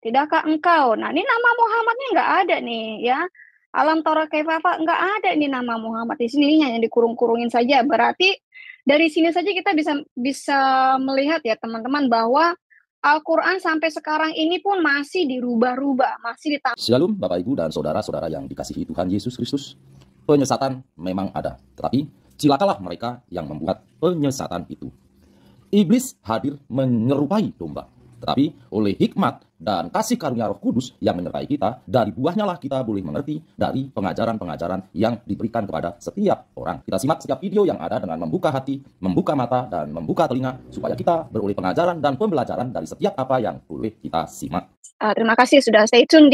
tidakkah engkau? Nah, ini nama Muhammadnya nggak ada nih ya. Alam Tara Kaifa nggak ada ini nama Muhammad di sini yang dikurung-kurungin saja. Berarti dari sini saja kita bisa bisa melihat ya teman-teman bahwa Al-Quran sampai sekarang ini pun masih dirubah-rubah, masih ditambah. Shalom Bapak Ibu dan Saudara-saudara yang dikasihi Tuhan Yesus Kristus. Penyesatan memang ada, tetapi cilakalah mereka yang membuat penyesatan itu. Iblis hadir menyerupai domba, tetapi oleh hikmat dan kasih karunia Roh Kudus yang menyertai kita, dari buahnya lah kita boleh mengerti dari pengajaran-pengajaran yang diberikan kepada setiap orang. Kita simak setiap video yang ada dengan membuka hati, membuka mata, dan membuka telinga, supaya kita beroleh pengajaran dan pembelajaran dari setiap apa yang boleh kita simak. Terima kasih sudah stay tune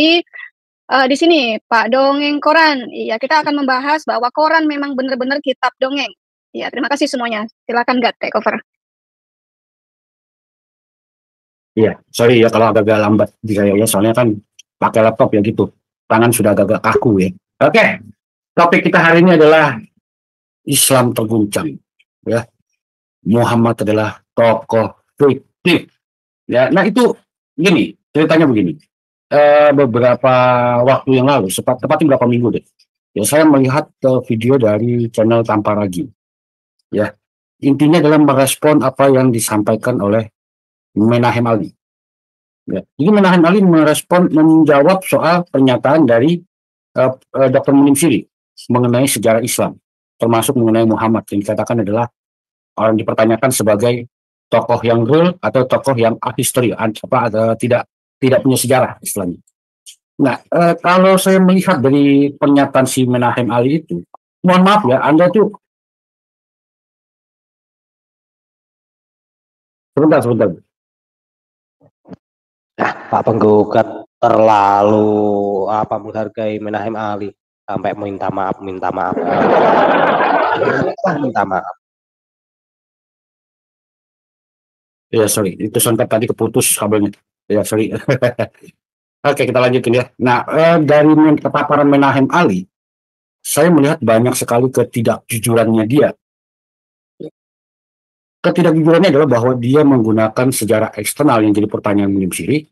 di sini, Pak Dongeng Koran. Iya, kita akan membahas bahwa Koran memang benar-benar kitab dongeng. Iya, terima kasih semuanya. Silakan Gat, take over. Iya, sorry ya kalau agak-agak lambat di kayaknya, soalnya kan pakai laptop ya gitu. Tangan sudah agak-agak kaku ya. Oke, topik kita hari ini adalah Islam terguncang. Ya, Muhammad adalah tokoh fiktif. Ya, nah itu gini, ceritanya begini. Beberapa waktu yang lalu, tepatnya beberapa minggu deh, ya saya melihat video dari channel Tanpa Ragi. Ya, intinya adalah merespon apa yang disampaikan oleh Menahem Ali. Ya, jadi Menahem Ali menjawab soal pernyataan dari Dr. Munim Siri mengenai sejarah Islam, termasuk mengenai Muhammad yang dikatakan adalah orang dipertanyakan sebagai tokoh yang real atau tokoh yang ahistory, tidak punya sejarah istilahnya. Nah, kalau saya melihat dari pernyataan si Menahem Ali itu, mohon maaf ya, Anda tuh sebentar. Pak penggugat terlalu menghargai Menahem Ali sampai minta maaf. Minta maaf. Ya, sorry, itu sontak tadi keputus kabelnya. Ya, sorry. Oke, kita lanjutin ya. Nah, dari paparan Menahem Ali, saya melihat banyak sekali ketidakjujurannya dia. Ketidakjujurannya adalah bahwa dia menggunakan sejarah eksternal yang jadi pertanyaan Munim Siri,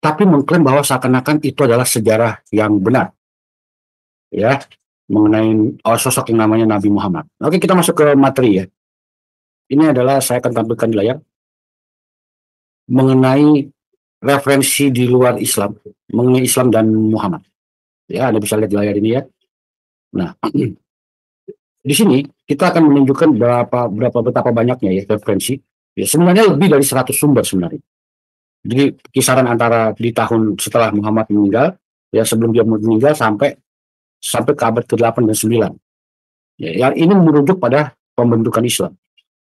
tapi mengklaim bahwa seakan-akan itu adalah sejarah yang benar. Ya, mengenai sosok yang namanya Nabi Muhammad. Oke, kita masuk ke materi ya. Ini adalah saya akan tampilkan di layar mengenai referensi di luar Islam, mengenai Islam dan Muhammad. Ya, Anda bisa lihat di layar ini ya. Nah, di sini kita akan menunjukkan betapa banyaknya ya referensi. Ya, sebenarnya lebih dari 100 sumber sebenarnya. Jadi kisaran antara di tahun setelah Muhammad meninggal, ya sebelum dia meninggal sampai ke abad ke-8 dan 9. Ya, yang ini merujuk pada pembentukan Islam,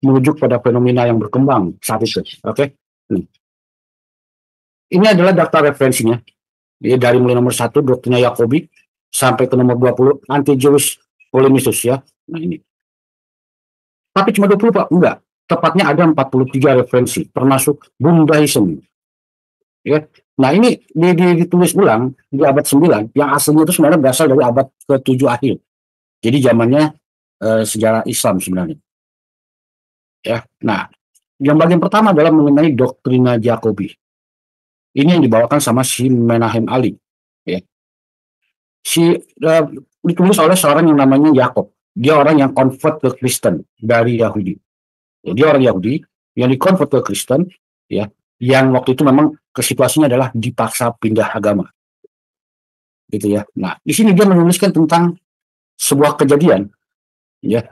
merujuk pada fenomena yang berkembang saat itu. Oke. Ini adalah daftar referensinya. Ya, dari mulai nomor 1 Doktrina Yakobi sampai ke nomor 20 Anti-Jewish Polemisus ya. Nah ini. Tapi cuma 20 Pak? Enggak. Tepatnya ada 43 referensi termasuk Bundaism. Ya. Nah ini ditulis ulang di abad 9 yang aslinya itu sebenarnya berasal dari abad ke-7 akhir. Jadi zamannya sejarah Islam sebenarnya. Ya. Nah, yang bagian pertama adalah mengenai Doktrina Yakobi. Ini yang dibawakan sama si Menahem Ali. Ya. Ditulis oleh seorang yang namanya Yakob. Dia orang yang convert ke Kristen dari Yahudi. Ya, dia orang Yahudi yang dikonvert ke Kristen, ya, yang waktu itu memang situasinya adalah dipaksa pindah agama. Gitu ya. Nah, di sini dia menuliskan tentang sebuah kejadian, ya.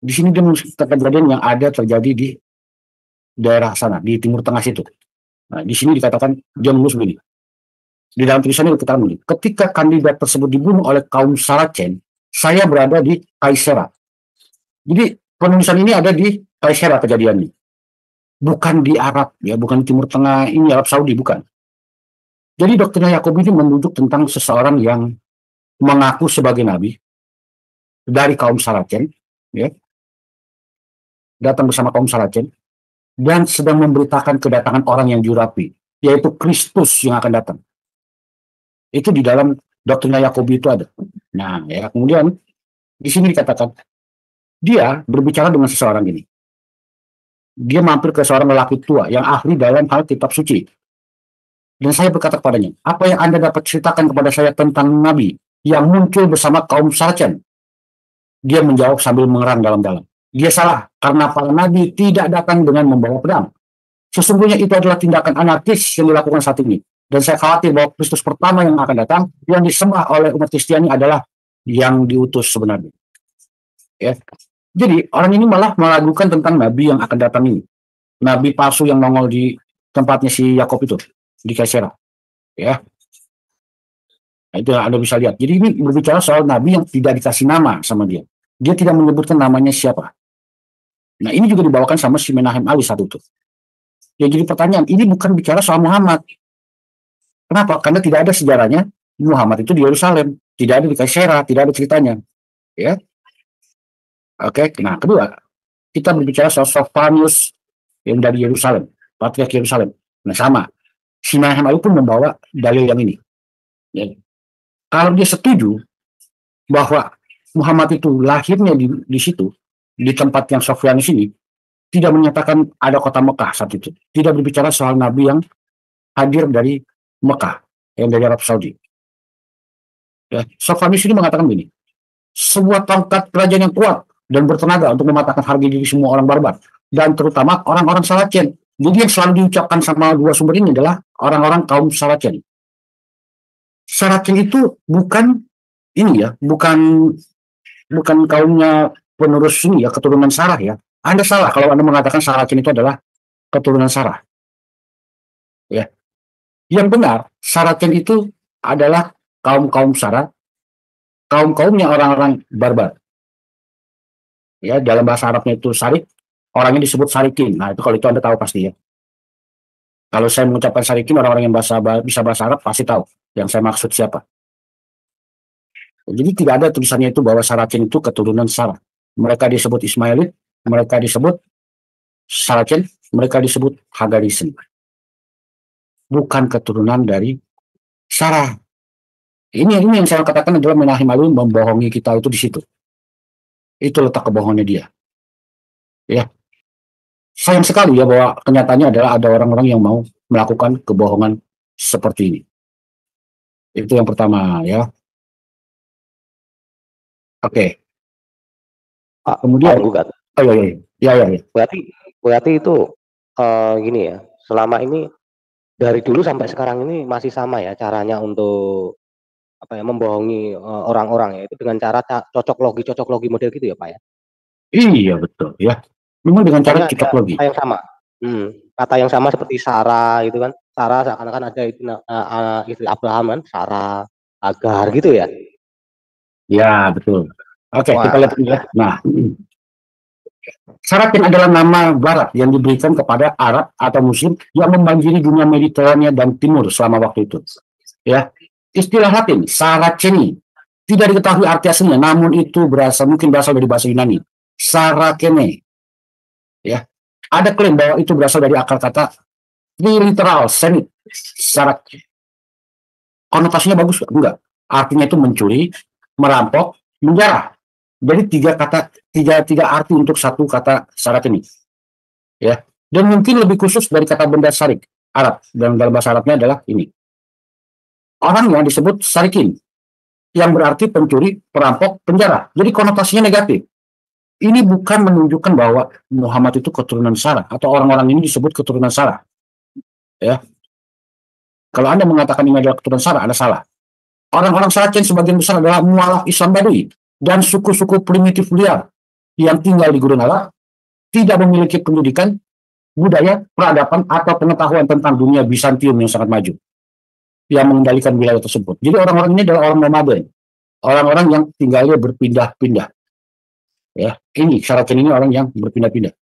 Di sini dia menuliskan kejadian yang ada terjadi di daerah sana, di Timur Tengah situ. Nah, di sini dikatakan dia menulis begini. Di dalam tulisannya dikatakan begini, ketika kandidat tersebut dibunuh oleh kaum Saracen, saya berada di Kaisera. Jadi penulisan ini ada di Kaisera kejadiannya. Bukan di Arab, ya, bukan di Timur Tengah ini, Arab Saudi, bukan. Jadi Doktrina Yakobi ini menunjuk tentang seseorang yang mengaku sebagai nabi dari kaum Saracen, ya, datang bersama kaum Saracen, dan sedang memberitakan kedatangan orang yang diurapi, yaitu Kristus yang akan datang. Itu di dalam Doktrina Yakobi itu ada. Nah, ya, kemudian di sini dikatakan dia berbicara dengan seseorang ini. Dia mampir ke seorang lelaki tua yang ahli dalam hal kitab suci. Dan saya berkata kepadanya, apa yang Anda dapat ceritakan kepada saya tentang Nabi yang muncul bersama kaum Saracen? Dia menjawab sambil mengerang dalam-dalam. Dia salah, karena para nabi tidak datang dengan membawa pedang. Sesungguhnya itu adalah tindakan anarkis yang dilakukan saat ini. Dan saya khawatir bahwa Kristus pertama yang akan datang, yang disembah oleh umat Kristiani adalah yang diutus sebenarnya. Ya. Jadi orang ini malah meragukan tentang nabi yang akan datang ini. Nabi palsu yang nongol di tempatnya si Yakob itu, di Kaisera. Ya. Nah, itu Anda bisa lihat. Jadi ini berbicara soal nabi yang tidak dikasih nama sama dia. Dia tidak menyebutkan namanya siapa. Nah, ini juga dibawakan sama si Menahem Ali saat itu. Ya, jadi pertanyaan, ini bukan bicara soal Muhammad. Kenapa? Karena tidak ada sejarahnya Muhammad itu di Yerusalem. Tidak ada di Kaisera, tidak ada ceritanya. Ya. Oke, nah kedua, kita berbicara soal Sofanius yang dari Yerusalem, Patriark Yerusalem. Nah, sama. Si Menahem Ali pun membawa dalil yang ini. Ya. Kalau dia setuju bahwa Muhammad itu lahirnya di situ, di tempat yang Sofyanus ini, tidak menyatakan ada kota Mekah saat itu. Tidak berbicara soal nabi yang hadir dari Mekah, yang dari Arab Saudi. Ya, Sofyanus ini mengatakan begini, sebuah tongkat kerajaan yang kuat dan bertenaga untuk mematahkan harga diri semua orang barbar, dan terutama orang-orang Saracen. Jadi yang selalu diucapkan sama dua sumber ini adalah orang-orang kaum Saracen. Saracen itu bukan ini ya, bukan kaumnya penerus ini ya, keturunan Sarah ya. Anda salah kalau Anda mengatakan Saracen itu adalah keturunan Sarah. Ya. Yang benar, Saracen itu adalah kaum-kaum Sarah, kaum-kaumnya orang-orang barbar. Ya, dalam bahasa Arabnya itu Sarik, orangnya disebut Sarikin. Nah, itu kalau itu Anda tahu pasti ya. Kalau saya mengucapkan Sarikin, orang-orang yang bisa bahasa Arab pasti tahu yang saya maksud siapa. Jadi tidak ada tulisannya itu bahwa Saracen itu keturunan Sarah. Mereka disebut Ismailit, mereka disebut Saracen, mereka disebut Hagarisen. Bukan keturunan dari Sarah. Ini yang saya katakan adalah Menahem Ali membohongi kita itu di situ. Itu letak kebohongannya dia. Ya. Sayang sekali ya bahwa kenyataannya adalah ada orang-orang yang mau melakukan kebohongan seperti ini. Itu yang pertama ya. Oke. Kemudian gugat. Oh iya. Berarti itu gini ya. Selama ini dari dulu sampai sekarang ini masih sama ya caranya untuk membohongi orang-orang ya, itu dengan cara cocok logi model gitu ya Pak ya. Iya betul ya. Memang dengan cara cocok logi. Kata yang sama. Kata yang sama seperti Sarah gitu kan. Sarah seakan-akan ada itu istri Abraham kan, Sarah, Hagar gitu ya. Ya betul. Oke, kita lihat ya. Nah, Saracen adalah nama barat yang diberikan kepada Arab atau Muslim yang membanjiri dunia Mediterania dan Timur selama waktu itu. Ya, istilah Latin Saraceni tidak diketahui arti aslinya, namun itu mungkin berasal dari bahasa Yunani, Saracene. Ya, ada klaim bahwa itu berasal dari akar kata triliteral senit, Sarak. Konotasinya bagus enggak? Artinya itu mencuri, merampok, menjarah. Jadi tiga arti untuk satu kata Saraceni. Ya, dan mungkin lebih khusus dari kata benda sarik Arab, dan dalam bahasa Arabnya adalah ini. Orang yang disebut Sarikin, yang berarti pencuri, perampok, penjara. Jadi konotasinya negatif. Ini bukan menunjukkan bahwa Muhammad itu keturunan Sarah atau orang-orang ini disebut keturunan Sarah. Ya. Kalau Anda mengatakan ini adalah keturunan Sarah, Anda salah. Orang-orang Saracen sebagian besar adalah mualaf Islam Badui dan suku-suku primitif liar yang tinggal di Gurun Hala, tidak memiliki pendidikan, budaya, peradaban, atau pengetahuan tentang dunia Bizantium yang sangat maju, yang mengendalikan wilayah tersebut. Jadi orang-orang ini adalah orang nomaden, orang-orang yang tinggalnya berpindah-pindah. Ya, ini Saracen ini orang yang berpindah-pindah.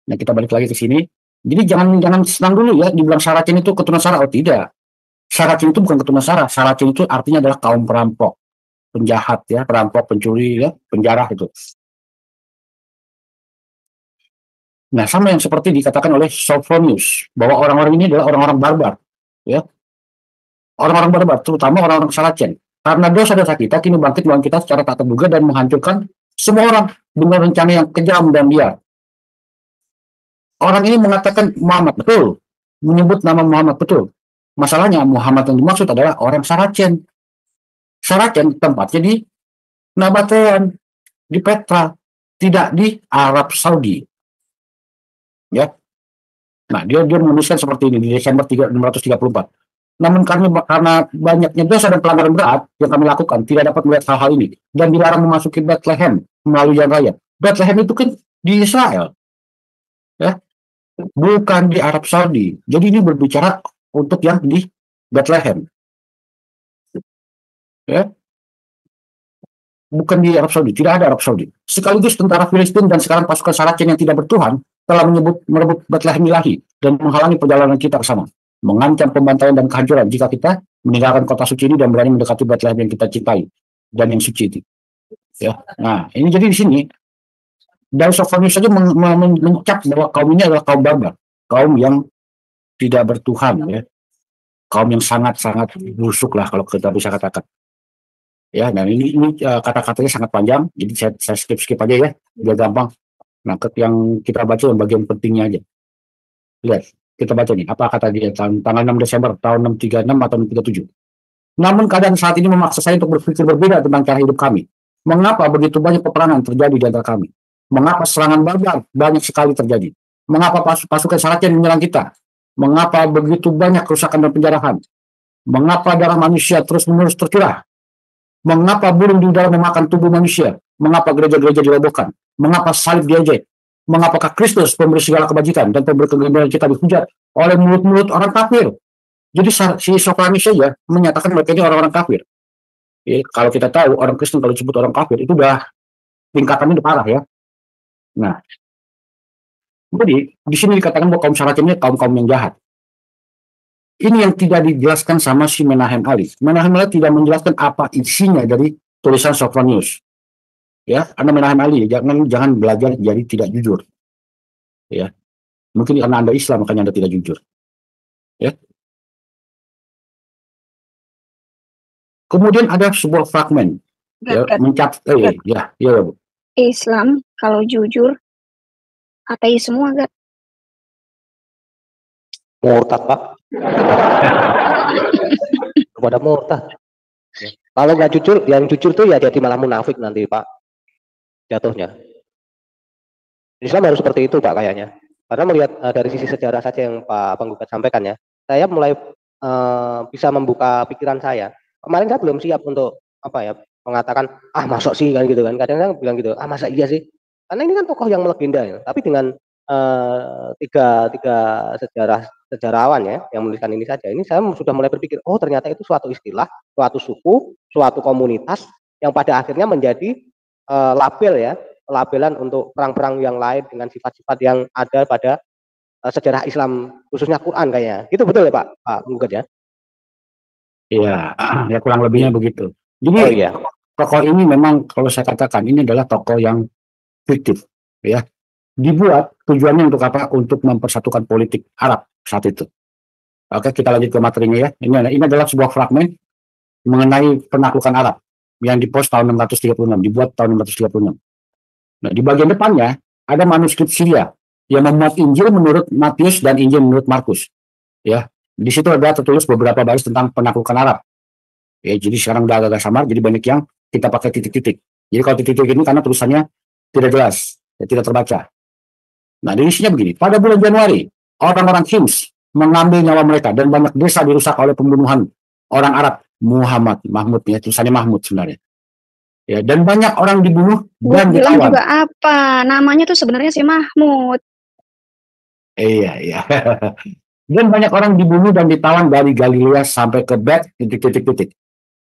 Nah, kita balik lagi ke sini. Jadi jangan senang dulu ya dibilang Saracen itu keturunan Sarah. Oh tidak. Saracen itu bukan keturunan Sarah. Saracen itu artinya adalah kaum perampok, penjahat ya, perampok, pencuri ya, penjara itu. Nah, sama yang seperti dikatakan oleh Sophronius bahwa orang-orang ini adalah orang-orang barbar, ya. Orang-orang barbar, terutama orang-orang Saracen. Karena dosa-dosa kita kini bangkit melawan kita secara tak terduga dan menghancurkan semua orang dengan rencana yang kejam dan liar. Orang ini mengatakan Muhammad betul, menyebut nama Muhammad betul. Masalahnya Muhammad yang dimaksud adalah orang Saracen. Saracen tempatnya di Nabatean, di Petra, tidak di Arab Saudi. Ya. Nah, dia menuliskan seperti ini di Desember 634. Namun karena banyaknya dosa dan pelanggaran berat yang kami lakukan, tidak dapat melihat hal-hal ini dan dilarang memasuki Bethlehem melalui jalan raya. Bethlehem itu kan di Israel, ya, bukan di Arab Saudi. Jadi ini berbicara untuk yang di Bethlehem, ya, bukan di Arab Saudi. Tidak ada Arab Saudi. Sekaligus tentara Filistin dan sekarang pasukan Saracen yang tidak bertuhan telah merebut Bethlehem ilahi dan menghalangi perjalanan kita ke sana, mengancam pembantaian dan kehancuran jika kita meninggalkan kota suci ini dan berani mendekati Bethlehem yang kita cintai dan yang suci itu. Ya. Nah, ini jadi di sini dari Sophonius saja mencap bahwa kaum ini adalah kaum barbar, kaum yang tidak bertuhan, ya, kaum yang sangat-sangat busuk lah kalau kita bisa katakan. Ya, dan ini kata-katanya sangat panjang, jadi saya skip aja ya, biar gampang. Nah, yang kita baca yang bagian pentingnya aja. Lihat, kita baca nih, apa kata dia tanggal 6 Desember tahun 636 atau 637. Namun keadaan saat ini memaksa saya untuk berpikir berbeda tentang cara hidup kami. Mengapa begitu banyak peperangan terjadi di antara kami? Mengapa serangan barbar banyak sekali terjadi? Mengapa pasukan Saracen menyerang kita? Mengapa begitu banyak kerusakan dan penjarahan? Mengapa darah manusia terus-menerus tercurah? Mengapa burung di udara memakan tubuh manusia? Mengapa gereja-gereja dirobohkan? Mengapa salib diejek? Mengapakah Kristus pemberi segala kebajikan dan pemberi kegembiraan kita dihujat oleh mulut-mulut orang kafir? Jadi si Sophonius saja menyatakan mereka ini orang-orang kafir. Ya, kalau kita tahu orang Kristen kalau disebut orang kafir itu udah tingkatannya udah parah ya. Nah, jadi di sini dikatakan bahwa kaum Saracen ini kaum-kaum yang jahat. Ini yang tidak dijelaskan sama si Menahem Ali. Menahem Ali tidak menjelaskan apa isinya dari tulisan Sophonius. Ya, Anda Menahem Ali, jangan belajar jadi tidak jujur. Ya, mungkin karena Anda Islam makanya Anda tidak jujur. Ya. Kemudian ada sebuah fragmen, ya, ya, Bu. Islam kalau jujur ateis semua, gak? Murtad, Pak. Kepada murtad. Kalau nggak jujur, yang jujur tuh ya jadi malah munafik nanti, Pak. Jatuhnya. Islam harus seperti itu, Pak, kayaknya. Karena melihat dari sisi sejarah saja yang Pak Penggugat sampaikan ya, saya mulai bisa membuka pikiran saya. Kemarin saya belum siap untuk mengatakan masuk sih kan gitu kan. Kadang-kadang bilang gitu, masa iya sih? Karena ini kan tokoh yang melegenda ya. Tapi dengan tiga sejarawan ya yang menuliskan ini saja, ini saya sudah mulai berpikir, oh ternyata itu suatu istilah, suatu suku, suatu komunitas yang pada akhirnya menjadi label ya, labelan untuk perang-perang yang lain dengan sifat-sifat yang ada pada sejarah Islam khususnya Quran kayaknya. Itu betul ya Pak Penggugat ya? Iya, ya kurang lebihnya begitu. Jadi tokoh ini memang kalau saya katakan ini adalah tokoh yang fiktif, ya. Dibuat tujuannya untuk apa? Untuk mempersatukan politik Arab saat itu. Oke, kita lanjut ke materinya ya. Ini adalah sebuah fragmen mengenai penaklukan Arab yang dipost tahun 636, dibuat tahun 636. Nah, di bagian depannya ada manuskrip Syria yang memuat Injil menurut Matius dan Injil menurut Markus. Ya, di situ ada tertulis beberapa baris tentang penaklukan Arab. Ya, jadi sekarang udah agak samar, jadi banyak yang kita pakai titik-titik. Jadi kalau titik-titik ini karena tulisannya tidak jelas, ya, tidak terbaca. Nah, di isinya begini. Pada bulan Januari, orang-orang Hims mengambil nyawa mereka dan banyak desa dirusak oleh pembunuhan orang Arab. Mahmud ya, tulisannya Mahmud sebenarnya. Ya, dan banyak orang dibunuh dan ditawan. Juga apa? Namanya tuh sebenarnya si Mahmud. Iya. Dan banyak orang dibunuh dan ditawan dari Galilea sampai ke titik-titik.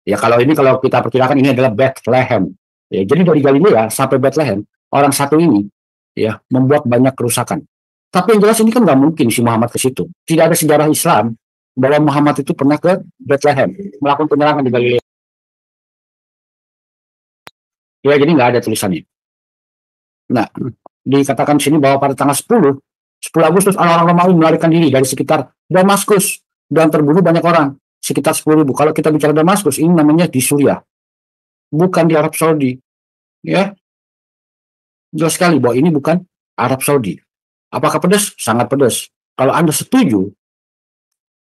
Ya, kalau kita perkirakan ini adalah Bethlehem. Ya, jadi dari Galilea sampai Bethlehem, orang satu ini ya membuat banyak kerusakan. Tapi yang jelas ini kan nggak mungkin si Muhammad ke situ. Tidak ada sejarah Islam bahwa Muhammad itu pernah ke Bethlehem melakukan penyerangan di Galilea. Ya, jadi nggak ada tulisannya. Nah, dikatakan di sini bahwa pada tanggal 10 Agustus orang-orang Romawi melarikan diri dari sekitar Damaskus dan terbunuh banyak orang, sekitar 10.000. Kalau kita bicara Damaskus, ini namanya di Suriah, bukan di Arab Saudi. Ya, jelas sekali bahwa ini bukan Arab Saudi. Apakah pedas? Sangat pedas. Kalau Anda setuju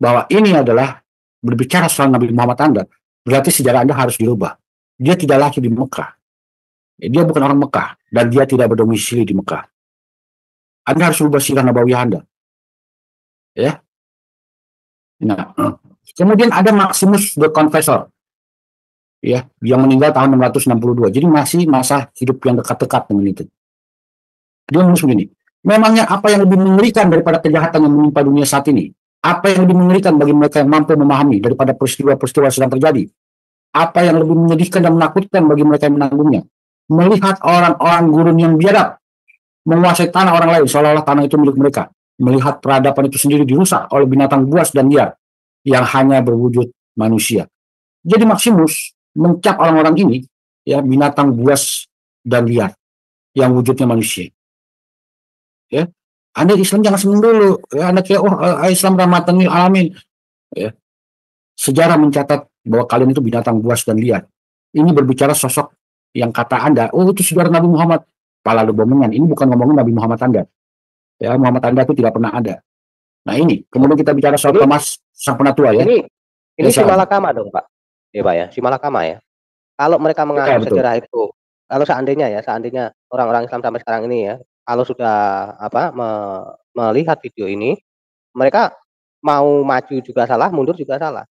bahwa ini adalah berbicara soal Nabi Muhammad Anda, berarti sejarah Anda harus dirubah. Dia tidak lahir di Mekah. Dia bukan orang Mekah dan dia tidak berdomisili di Mekah. Anda harus rubah sirah nabawiyah Anda. Ya. Nah, kemudian ada Maximus the Confessor. Ya, yang meninggal tahun 662. Jadi masih masa hidup yang dekat-dekat dengan itu. Dia menulis begini, memangnya apa yang lebih mengerikan daripada kejahatan yang menimpa dunia saat ini? Apa yang lebih mengerikan bagi mereka yang mampu memahami daripada peristiwa-peristiwa yang sedang terjadi? Apa yang lebih menyedihkan dan menakutkan bagi mereka yang menanggungnya? Melihat orang-orang gurun yang biadab menguasai tanah orang lain seolah-olah tanah itu milik mereka. Melihat peradaban itu sendiri dirusak oleh binatang buas dan liar yang hanya berwujud manusia. Jadi Maximus mencap orang-orang ini, ya, binatang buas dan liar yang wujudnya manusia. Ya, Anda Islam jangan senang dulu. Ya, Anda kayak Islam rahmatan lil alamin. Ya. Sejarah mencatat bahwa kalian itu binatang buas dan liar. Ini berbicara sosok yang kata Anda, oh itu saudara Nabi Muhammad. Pala lu bomongan. Ini bukan ngomongin Nabi Muhammad Anda. Ya, Muhammad Anda itu tidak pernah ada. Nah ini, kemudian kita bicara soal Thomas sang penatua ya. Ini si Malakama dong Pak. Ya Pak ya, si Malakama ya. Kalau mereka mengaku sejarah itu, kalau seandainya orang-orang Islam sampai sekarang ini ya, kalau sudah melihat video ini, mereka mau maju juga salah, mundur juga salah.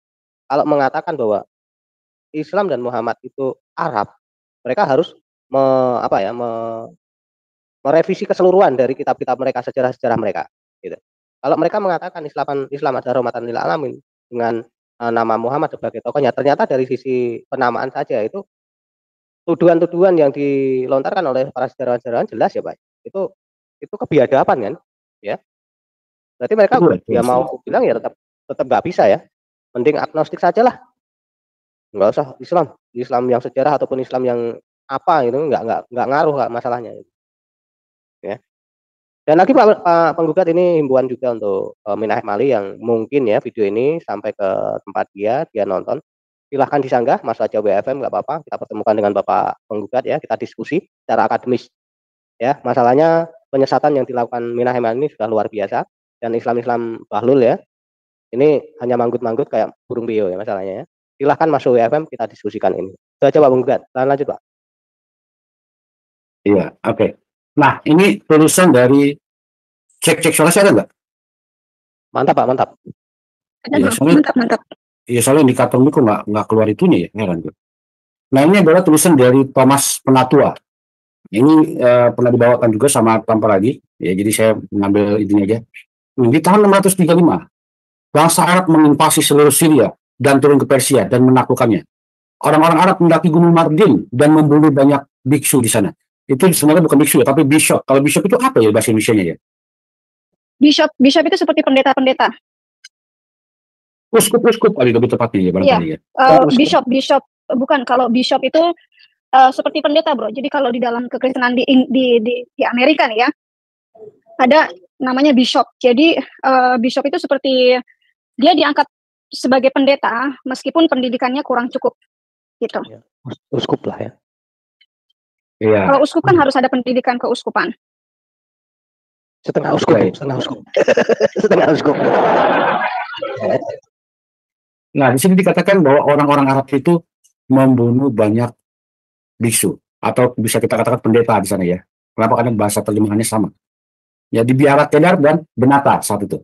Kalau mengatakan bahwa Islam dan Muhammad itu Arab, mereka harus merevisi keseluruhan dari kitab-kitab mereka, sejarah-sejarah mereka. Gitu. Kalau mereka mengatakan Islam adalah rahmatan lil alamin dengan nama Muhammad sebagai tokohnya, ternyata dari sisi penamaan saja itu tuduhan-tuduhan yang dilontarkan oleh para sejarawan-sejarawan jelas ya Pak. Itu kebiadaban kan, ya. Berarti mereka mau bilang ya tetap nggak bisa ya. Mending agnostik saja lah. Nggak usah Islam yang sejarah ataupun Islam yang apa itu nggak ngaruh masalahnya. Ya. Dan lagi Pak penggugat ini himbauan juga untuk Minahem Ali yang mungkin ya video ini sampai ke tempat dia nonton. Silahkan disanggah Mas Raja WFM, nggak apa-apa, kita pertemukan dengan Bapak penggugat ya, kita diskusi secara akademis ya. Masalahnya penyesatan yang dilakukan Minahem Ali ini sudah luar biasa, dan Islam bahlul ya, ini hanya manggut-manggut kayak burung beo ya masalahnya ya. Silahkan masuk WFM, kita diskusikan ini. Itu aja Pak penggugat, lanjut Pak. Iya, oke. Nah ini tulisan dari cek soalnya ada nggak? Mantap Pak, mantap. Ya, mantap. Ya soalnya indikator itu nggak keluar itunya ya, heran gue. Nah ini adalah tulisan dari Thomas Penatua. Ini pernah dibawakan juga sama Tampa lagi. Ya jadi saya mengambil ini aja. Di tahun 635, bangsa Arab menginvasi seluruh Syria dan turun ke Persia dan menaklukkannya. Orang-orang Arab mendaki Gunung Mardin dan membunuh banyak biksu di sana. Itu sebenarnya bukan biksu ya, tapi bishop. Kalau bishop itu apa ya bahasa Indonesianya ya? Bishop itu seperti pendeta-pendeta. Uskup kali lebih tepatnya ya barangkali ya. Bishop bukan, kalau bishop itu seperti pendeta bro. Jadi kalau di dalam kekristenan di Amerika nih ya, ada namanya bishop. Jadi bishop itu seperti dia diangkat sebagai pendeta meskipun pendidikannya kurang cukup gitu. Ya, uskup lah ya. Iya. Kalau uskup kan harus ada pendidikan keuskupan. Setengah uskup. Setengah uskup. Nah, di sini dikatakan bahwa orang-orang Arab itu membunuh banyak biksu, atau bisa kita katakan pendeta di sana ya. Kenapa? Karena bahasa terjemahannya sama. Ya, di Biara Kedar dan Benata saat itu.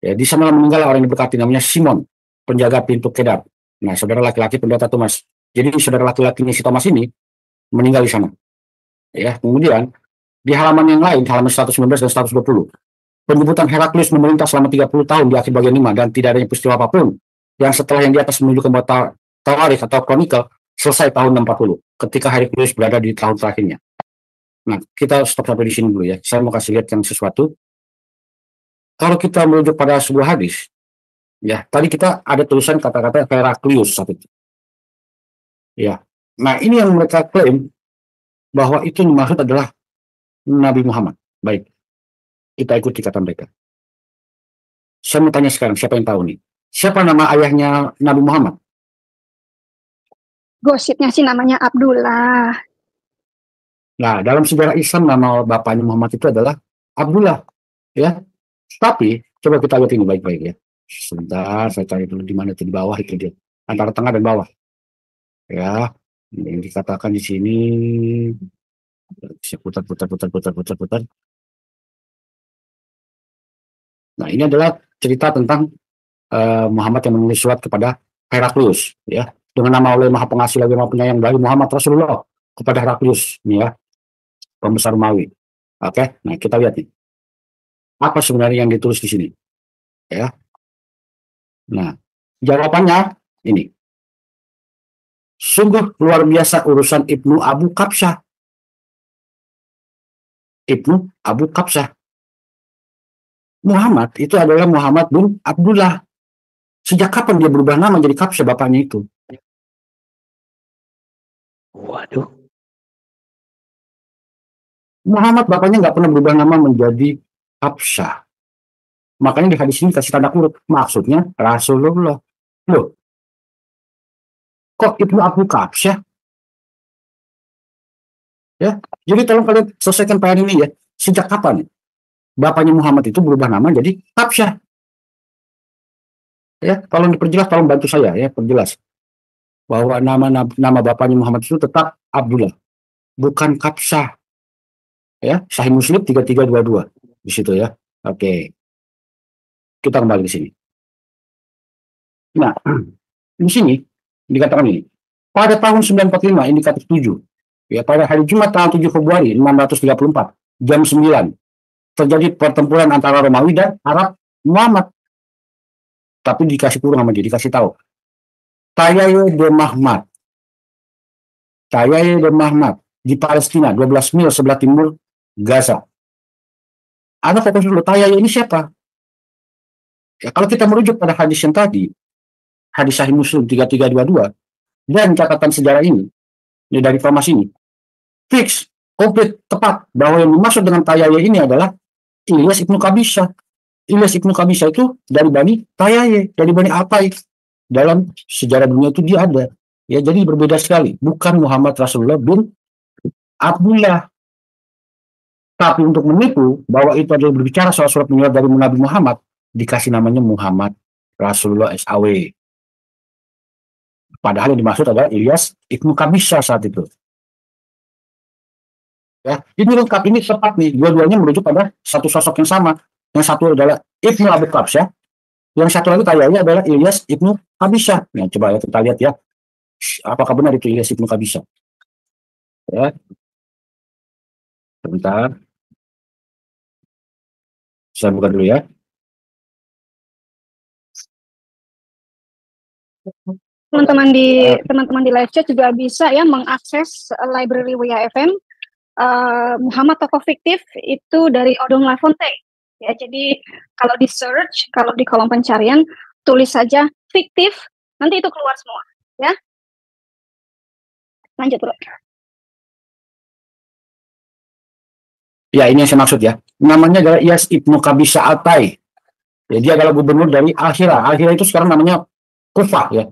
Ya, di sana meninggal orang yang diberkati namanya Simon, penjaga pintu Kedar. Nah, saudara laki-laki pendeta Thomas. Jadi saudara laki-lakinya si Thomas ini meninggal di sana. Ya, kemudian di halaman yang lain, halaman 119 dan 120, penyebutan Heraklius memerintah selama 30 tahun di akhir bagian 5 dan tidak adanya peristiwa apapun yang setelah yang di atas menunjukkan bahwa Tawarikh atau Chronicle selesai tahun 640 ketika Heraklius berada di tahun terakhirnya. Nah, kita stop sampai di sini dulu ya. Saya mau kasih lihat yang sesuatu. Kalau kita merujuk pada sebuah hadis, ya, tadi kita ada tulisan kata-kata Heraklius saat itu. Ya. Nah, ini yang mereka klaim bahwa itu yang dimaksud adalah Nabi Muhammad. Baik. Kita ikuti kata mereka. Saya mau tanya sekarang, siapa yang tahu nih? Siapa nama ayahnya Nabi Muhammad? Gosipnya sih namanya Abdullah. Nah, dalam sejarah Islam nama bapaknya Muhammad itu adalah Abdullah, ya. Tapi coba kita lihat ini baik-baik ya. Sebentar, saya cari dulu di mana itu, di bawah itu dia. Antara tengah dan bawah. Ya, ini dikatakan di sini. Saya putar. Nah, ini adalah cerita tentang Muhammad yang menulis surat kepada Heraklius, ya, dengan nama oleh Maha Pengasih lagi Maha Penyayang dari Muhammad Rasulullah kepada Heraklius, ini ya, pembesar Romawi. Oke, nah kita lihat nih, apa sebenarnya yang ditulis di sini, ya. Nah, jawabannya ini. Sungguh luar biasa urusan Ibnu Abu Kabsyah. Ibnu Abu Kabsyah. Muhammad itu adalah Muhammad bin Abdullah. Sejak kapan dia berubah nama jadi Kabsyah bapaknya itu? Waduh. Muhammad bapaknya nggak pernah berubah nama menjadi Kabsyah. Makanya di hadis ini kasih tanda kurung. Maksudnya Rasulullah. Loh, kok Ibnu Abu Kabsyah? Ya, jadi tolong kalian selesaikan PR ini ya. Sejak kapan bapaknya Muhammad itu berubah nama jadi Kabsyah? Ya, tolong diperjelas, tolong bantu saya ya, perjelas bahwa nama bapaknya Muhammad itu tetap Abdullah, bukan Kabsyah. Ya, Sahih Muslim 3322 di situ ya. Oke. Kita kembali ke sini. Nah, di sini dikatakan ini. Pada tahun 945 indikatif 7. Ya, pada hari Jumat tanggal 7 Februari 634 jam 9 terjadi pertempuran antara Romawi dan Arab Muhammad. Tapi dikasih kurung sama dia, dikasih tahu. Tayaye de Mahmad. Tayaye de Mahmad di Palestina, 12 mil sebelah timur Gaza. Anda fokus dulu, Tayaye ini siapa? Ya, kalau kita merujuk pada hadis yang tadi, hadis Sahih Muslim 3322 dan catatan sejarah ini dari informasi ini, fix, komplit, tepat bahwa yang dimaksud dengan Tayaye ini adalah Ilyas Ibnu Kabisah. Ilyas Ibnu Kabisah itu dari Bani Tayaye, dari Bani Atai. Dalam sejarah dunia itu dia ada. Ya, jadi berbeda sekali. Bukan Muhammad Rasulullah bin Abdullah. Tapi untuk menipu bahwa itu adalah berbicara soal surat menyurat dari Nabi Muhammad, dikasih namanya Muhammad Rasulullah SAW. Padahal yang dimaksud adalah Ilyas Ibnu Kabisah saat itu. Ya, ini lengkap, ini tepat nih. Dua-duanya merujuk pada satu sosok yang sama. Yang satu adalah Ibnu Abu Kabsyah, yang satu lagi Tayaye adalah Ilyas Ibnu Kabisah. Nah, coba ya kita lihat ya, apakah benar itu Ilyas Ibnu Kabisah? Ya, sebentar. Saya buka dulu ya. Teman-teman di live chat juga bisa ya mengakses library WIA-FM Muhammad tokoh fiktif itu dari Odong Lafontaine. Ya, jadi kalau di search, kalau di kolom pencarian tulis saja fiktif, nanti itu keluar semua, ya. Lanjut, Bro. Ya, ini yang saya maksud ya. Namanya adalah Ilyas Ibnu Kabisah Atai. Ya, dia adalah gubernur dari Al-Hira. Al-Hira itu sekarang namanya Kufah ya.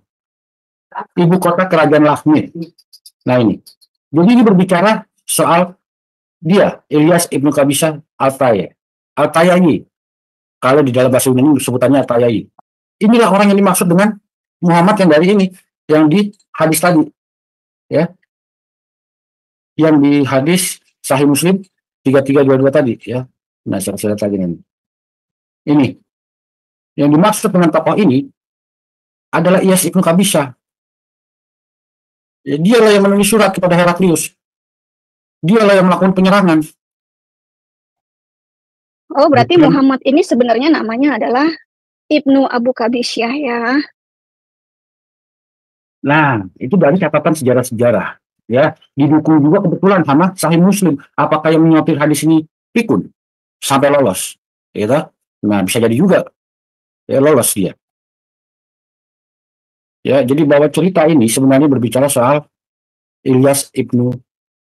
Ibu kota kerajaan Lakhmid. Nah ini. Jadi ini berbicara soal dia, Ilyas Ibnu Kabisah Al-Tayayi. Al-Tayayi. Kalau di dalam bahasa Yunani sebutannya Al-Tayayi. Inilah orang yang dimaksud dengan Muhammad yang dari ini, yang di hadis tadi. Ya. Yang di hadis Sahih Muslim 3322 tadi ya. Nah, saya lihat lagi ini. Ini. Yang dimaksud dengan tokoh ini adalah Ilyas Ibnu Kabisah. Ya, dialah yang menulis surat kepada Heraklius. Dialah yang melakukan penyerangan. Oh, berarti Muhammad ini sebenarnya namanya adalah Ibnu Abu Kabisah ya. Nah, itu dari catatan sejarah-sejarah. Ya, didukung juga kebetulan sama Sahih Muslim. Apakah yang menyortir hadis ini pikun sampai lolos? Gitu. Nah, bisa jadi juga. Ya, lolos dia. Ya, jadi bahwa cerita ini sebenarnya berbicara soal Ilyas Ibnu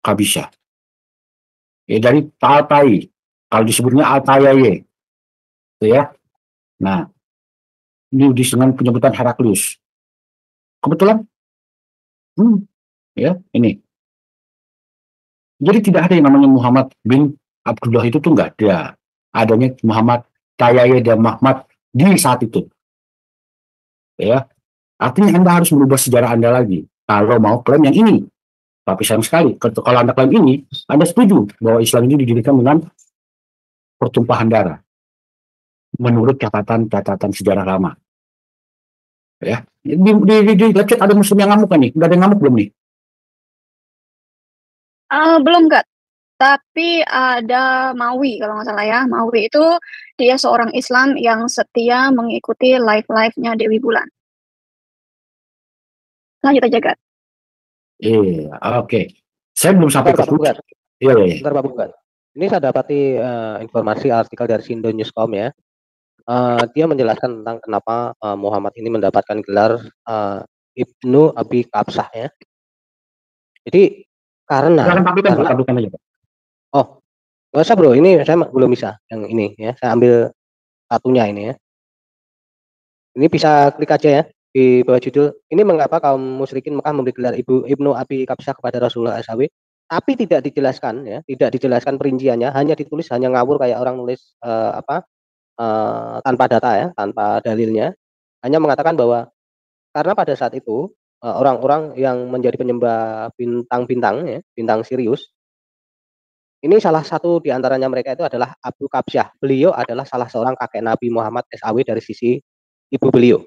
Kabisah. Ya, dari Al-Tai. Kalau disebutnya Al-Tayaye. Ya. Nah, ini dengan penyebutan Heraklius. Kebetulan ya, ini. Jadi tidak ada yang namanya Muhammad bin Abdullah itu tuh nggak ada. Adanya Muhammad Tayaye dan Mahmad di saat itu. Ya, artinya Anda harus merubah sejarah Anda lagi kalau mau klaim yang ini. Tapi sayang sekali, kalau Anda klaim ini, Anda setuju bahwa Islam ini didirikan dengan pertumpahan darah menurut catatan sejarah lama. Ya, di live chat ada muslim yang ngamuk kan nih? Udah ada yang ngamuk belum nih? Belum nggak, tapi ada Mawi kalau nggak salah ya. Mawi itu dia seorang Islam yang setia mengikuti live-nya Dewi Bulan. Lanjut aja, Gat. Iya, oke. Saya belum sampai ke Bentar, Pak Iya, iya. Bentar, Pak Bukan. Ini saya dapati informasi artikel dari Sindo.Newscom ya. Dia menjelaskan tentang kenapa Muhammad ini mendapatkan gelar Ibnu Abi Kabsah ya. Jadi Silakan tampilkan, Pak. karena Tampilkan aja, Pak. oh nggak usah bro, ini saya belum bisa yang ini ya. Saya ambil satunya ini ya. Ini bisa klik aja ya di bawah judul. Ini mengapa kaum musyrikin Mekah memberi gelar Ibnu Abi Kabsah kepada Rasulullah SAW, tapi tidak dijelaskan ya, tidak dijelaskan perinciannya, hanya ditulis, hanya ngawur kayak orang nulis tanpa data ya, tanpa dalilnya, hanya mengatakan bahwa karena pada saat itu orang-orang yang menjadi penyembah bintang-bintang ya, bintang Sirius, ini salah satu di antaranya mereka itu adalah Abu Kabsyah. Beliau adalah salah seorang kakek Nabi Muhammad SAW dari sisi ibu beliau.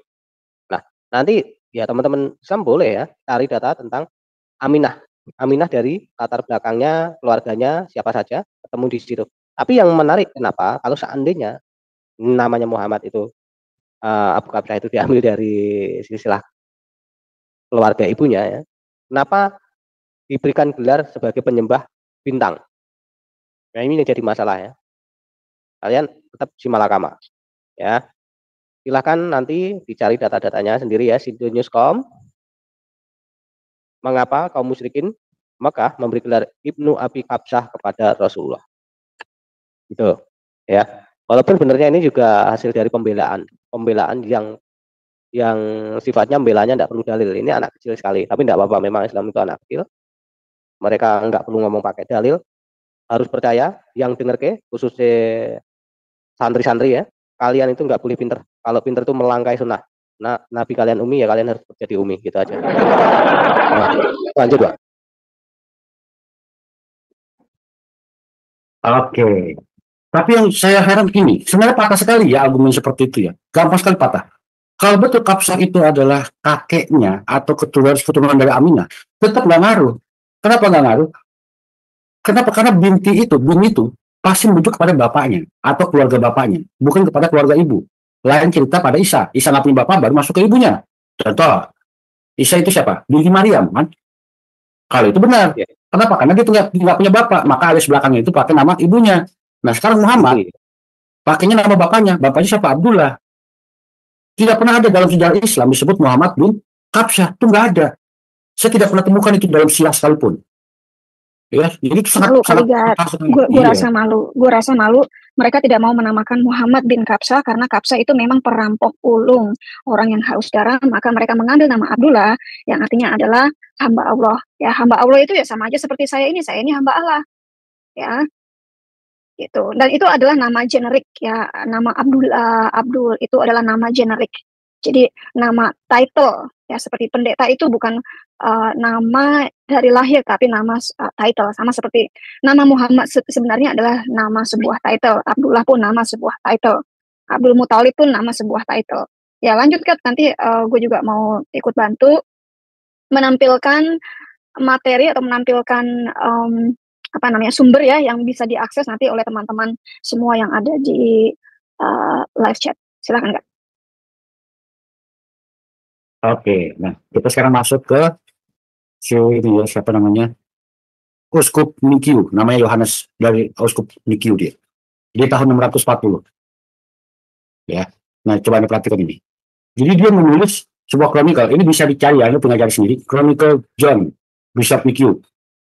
Nah, nanti ya teman-teman Islam boleh ya cari data tentang Aminah. Aminah dari latar belakangnya, keluarganya, siapa saja, ketemu di situ. Tapi yang menarik kenapa kalau seandainya namanya Muhammad itu Abu Kabsyah itu diambil dari silsilah keluarga ibunya ya. Kenapa diberikan gelar sebagai penyembah bintang? Nah, ini jadi masalah ya. Kalian tetap simalakama ya. Silakan nanti dicari data-datanya sendiri ya, Sindo.Newscom. Mengapa kaum musyrikin Mekah memberi gelar Ibnu Abi Kabsah kepada Rasulullah? Gitu ya. Walaupun sebenarnya ini juga hasil dari pembelaan yang sifatnya pembelanya tidak perlu dalil. Ini anak kecil sekali, tapi tidak apa-apa. Memang Islam itu anak kecil. Mereka nggak perlu ngomong pakai dalil. Harus percaya yang denger ke, khususnya santri-santri ya. Kalian itu nggak boleh pinter. Kalau pinter itu melangkai sunnah. Nah, Nabi kalian umi ya kalian harus jadi umi gitu aja. Nah, lanjut Pak. Oke. Tapi yang saya heran gini, sebenarnya patah sekali ya argumen seperti itu ya. Gampang sekali patah. Kalau betul Kapsah itu adalah kakeknya atau keturunan dari Aminah, tetap nggak ngaruh. Kenapa nggak ngaruh? Kenapa? Karena bin itu pasti merujuk kepada bapaknya atau keluarga bapaknya, bukan kepada keluarga ibu. Lain cerita pada Isa. Isa nggak punya bapak, baru masuk ke ibunya. Contoh, Isa itu siapa? Binti Maryam, kan? Kalau itu benar. Ya. Kenapa? Karena dia nggak punya bapak, maka alis belakangnya itu pakai nama ibunya. Nah sekarang Muhammad pakainya nama bapaknya. Bapaknya siapa? Abdullah. Tidak pernah ada dalam sejarah Islam disebut Muhammad bin Kabsyah. Itu nggak ada. Saya tidak pernah temukan itu dalam silah sekalipun. Ya, jadi itu sangat gue rasa malu. Gue rasa malu mereka tidak mau menamakan Muhammad bin Kabsah karena Kabsah itu memang perampok ulung, orang yang haus darah, maka mereka mengambil nama Abdullah yang artinya adalah hamba Allah. Ya, hamba Allah itu ya sama aja seperti saya ini hamba Allah. Ya. Gitu. Dan itu adalah nama generik ya, nama Abdul itu adalah nama generik. Jadi nama title ya seperti pendeta itu bukan nama dari lahir tapi nama title, sama seperti nama Muhammad sebenarnya adalah nama sebuah title, Abdullah pun nama sebuah title, Abdul Muthalib pun nama sebuah title. Ya lanjut Kat, nanti gue juga mau ikut bantu menampilkan materi atau menampilkan sumber ya yang bisa diakses nanti oleh teman-teman semua yang ada di live chat. Silakan Kak. Oke, nah kita sekarang masuk ke ini ya, siapa namanya? Uskup Nikiu, namanya Yohanes dari Uskup Nikiu dia. Di tahun 640. Ya. Nah, coba Anda perhatikan ini. Jadi dia menulis sebuah kronikal, ini bisa dicari ya, Anda punya cari sendiri, Chronicle John Bishop Nikiu.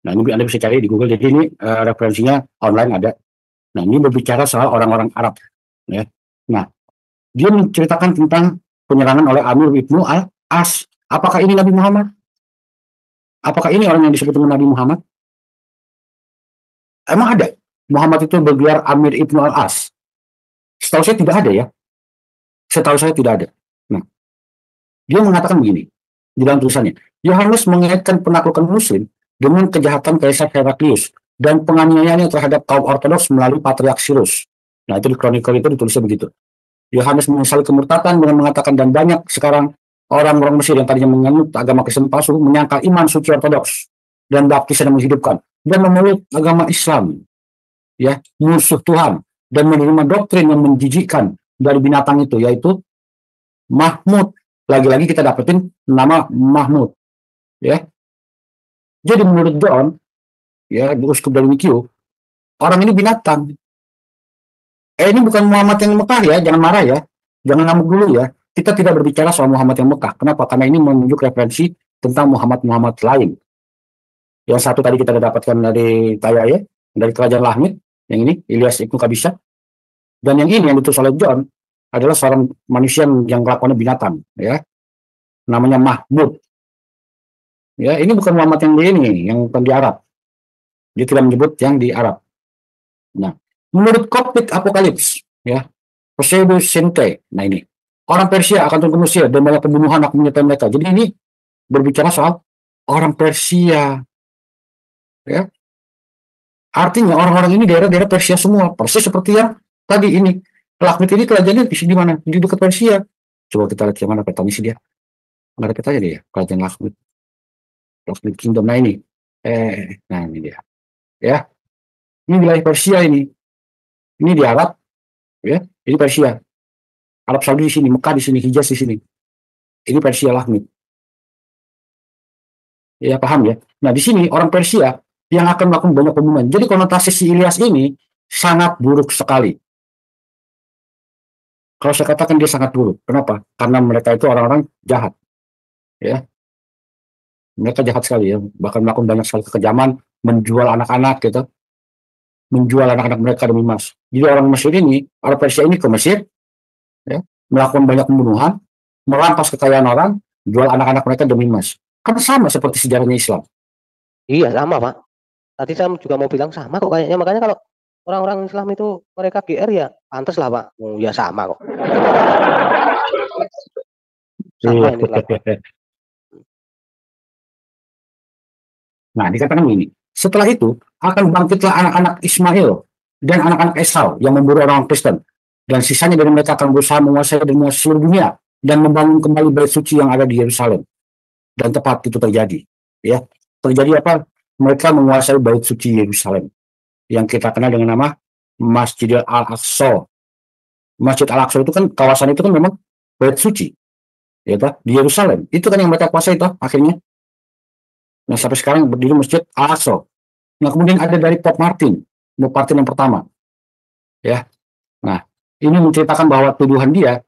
Nah, ini Anda bisa cari di Google. Jadi ini referensinya online ada. Nah, ini berbicara soal orang-orang Arab. Ya. Nah, dia menceritakan tentang penyerangan oleh Amir ibnu al-As. Apakah ini Nabi Muhammad? Apakah ini orang yang disebut dengan Nabi Muhammad? Emang ada? Muhammad itu bergelar Amir ibnu al-As. Setahu saya tidak ada ya. Setahu saya tidak ada. Nah, Dia mengatakan begini di dalam tulisannya. Yohanes mengaitkan penaklukan Muslim dengan kejahatan Kaisar Heraklius dan penganiayaannya terhadap kaum Ortodoks melalui Patriark Cyrus. Nah, itu di Kronikel itu ditulisnya begitu. Yohanes menyesali kemurtatan dengan mengatakan, dan banyak sekarang orang-orang Mesir yang tadinya menganut agama Kristen palsu menyangkal iman suci Ortodoks dan baptisan yang menghidupkan dan memeluk agama Islam, ya, musuh Tuhan, dan menerima doktrin yang menjijikkan dari binatang itu, yaitu Mahmud. Lagi-lagi kita dapetin nama Mahmud, ya. Jadi menurut John, ya, uskup dari Nikio, orang ini binatang. Ini bukan Muhammad yang Mekah ya, jangan marah ya, jangan ngamuk dulu ya. Kita tidak berbicara soal Muhammad yang Mekah. Kenapa? Karena ini menunjuk referensi tentang Muhammad lain. Yang satu tadi kita dapatkan dari Taya, dari Kerajaan Lahmid, yang ini Ilyas Ibnu Kabisha. Dan yang ini yang ditulis oleh John adalah seorang manusia yang kelakuannya binatang, ya. Namanya Mahmud. Ya, ini bukan Muhammad yang di Arab. Dia tidak menyebut yang di Arab. Nah, menurut Coptic Apocalypse, ya, Pseudo Sente, nah ini, orang Persia akan turun ke Mesir dan banyak pembunuhan akan menyertai mereka. Jadi ini berbicara soal orang Persia, ya. Artinya orang-orang ini daerah-daerah Persia semua, persis seperti yang tadi ini. Lahmid ini kerajaannya di mana? Di dekat Persia. Coba kita lihat yang mana petanya sih dia. Nggak ada petanya dia, kerajaan Lahmid. Lahmid Kingdom, nah ini. Nah ini dia. Ya. Ini wilayah Persia ini. Ini di Arab, ya. Ini Persia. Arab Saudi di sini, Mekah di sini, Hijaz di sini. Ini Persia Lahmid. Ya, paham ya? Nah, di sini orang Persia yang akan melakukan banyak pembunuhan. Jadi konotasi si Ilyas ini sangat buruk sekali. Kalau saya katakan dia sangat buruk. Kenapa? Karena mereka itu orang-orang jahat. Ya. Mereka jahat sekali ya. Bahkan melakukan banyak sekali kekejaman, menjual anak-anak gitu. Menjual anak-anak mereka demi emas. Jadi orang Mesir ini, orang Persia ini ke Mesir, ya, melakukan banyak pembunuhan, merampas kekayaan orang, jual anak-anak mereka demi emas. Kan sama seperti sejarahnya Islam. Iya, sama, Pak. Tadi saya juga mau bilang sama kok kayaknya. Makanya kalau orang-orang Islam itu mereka GR ya pantas lah, Pak. Oh, ya sama kok. Sama ini lah, Pak. Nah, dikatakan begini. Setelah itu akan bangkitlah anak-anak Ismail dan anak-anak Esau yang memburu orang Kristen. Dan sisanya dari mereka akan berusaha menguasai dan menguasai seluruh dunia dan membangun kembali bait suci yang ada di Yerusalem. Dan tepat itu terjadi. Ya, terjadi apa? Mereka menguasai bait suci Yerusalem yang kita kenal dengan nama Masjid Al-Aqsa. Masjid Al-Aqsa itu kan kawasan itu kan memang bait suci, ya toh, di Yerusalem. Itu kan yang mereka kuasai toh akhirnya. Nah, sampai sekarang berdiri Masjid Al-Aqsa. Nah, kemudian ada dari Pope Martin yang pertama. Ya. Nah, ini menceritakan bahwa tuduhan dia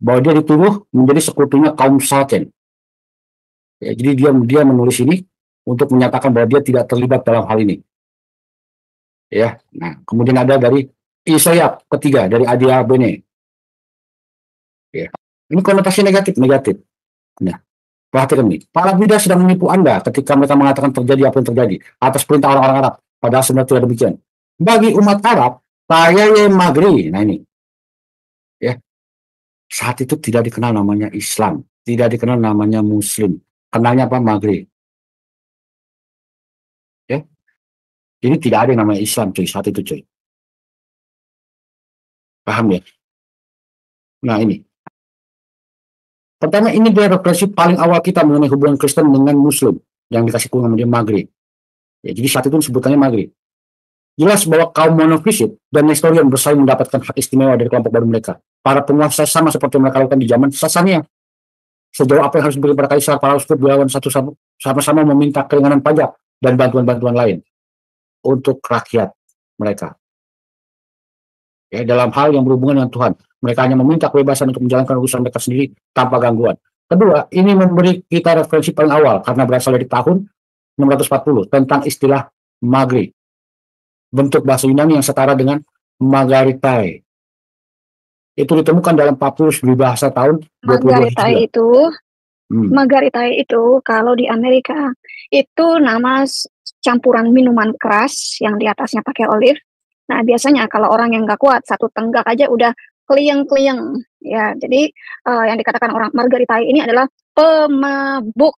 bahwa dia dituduh menjadi sekutunya kaum Sarken. Ya, jadi dia menulis ini untuk menyatakan bahwa dia tidak terlibat dalam hal ini. Ya, nah kemudian ada dari Isoyap ketiga dari Adia Bene. Ya, ini konotasi negatif. Nah, perhatikan nih, para Buddha sedang menipu Anda ketika mereka mengatakan terjadi apa yang terjadi atas perintah orang-orang Arab. Padahal sebenarnya tidak demikian. Bagi umat Arab, Tayaye Magri, nah ini, ya, saat itu tidak dikenal namanya Islam, tidak dikenal namanya Muslim. Kenalnya apa? Maghrib. Ya. Jadi tidak ada yang namanya Islam, cuy, saat itu, cuy. Paham ya? Nah, ini. Pertama, ini dia referensi paling awal kita mengenai hubungan Kristen dengan Muslim yang dikasih nama dia Maghrib. Ya, jadi saat itu sebutannya Maghrib. Jelas bahwa kaum monofisit dan Nestorian bersaing mendapatkan hak istimewa dari kelompok baru mereka. Para penguasa sama seperti yang mereka lakukan di zaman Sasania. Sejauh apa yang harus diberikan pada kaisar, para uskup dilawan satu sama-sama meminta keringanan pajak dan bantuan-bantuan lain untuk rakyat mereka. Ya, dalam hal yang berhubungan dengan Tuhan, mereka hanya meminta kebebasan untuk menjalankan urusan mereka sendiri tanpa gangguan. Kedua, ini memberi kita referensi paling awal karena berasal dari tahun 640 tentang istilah Maghrib. Bentuk bahasa Yunani yang setara dengan Margaritai. Itu ditemukan dalam papyrus bahasa tahun 22 Hijriah. Margaritai itu kalau di Amerika itu nama campuran minuman keras yang di atasnya pakai olive. Nah, biasanya kalau orang yang nggak kuat, satu tenggak aja udah kliyeng-kliyeng. Ya, jadi yang dikatakan orang Margaritai ini adalah pemabuk.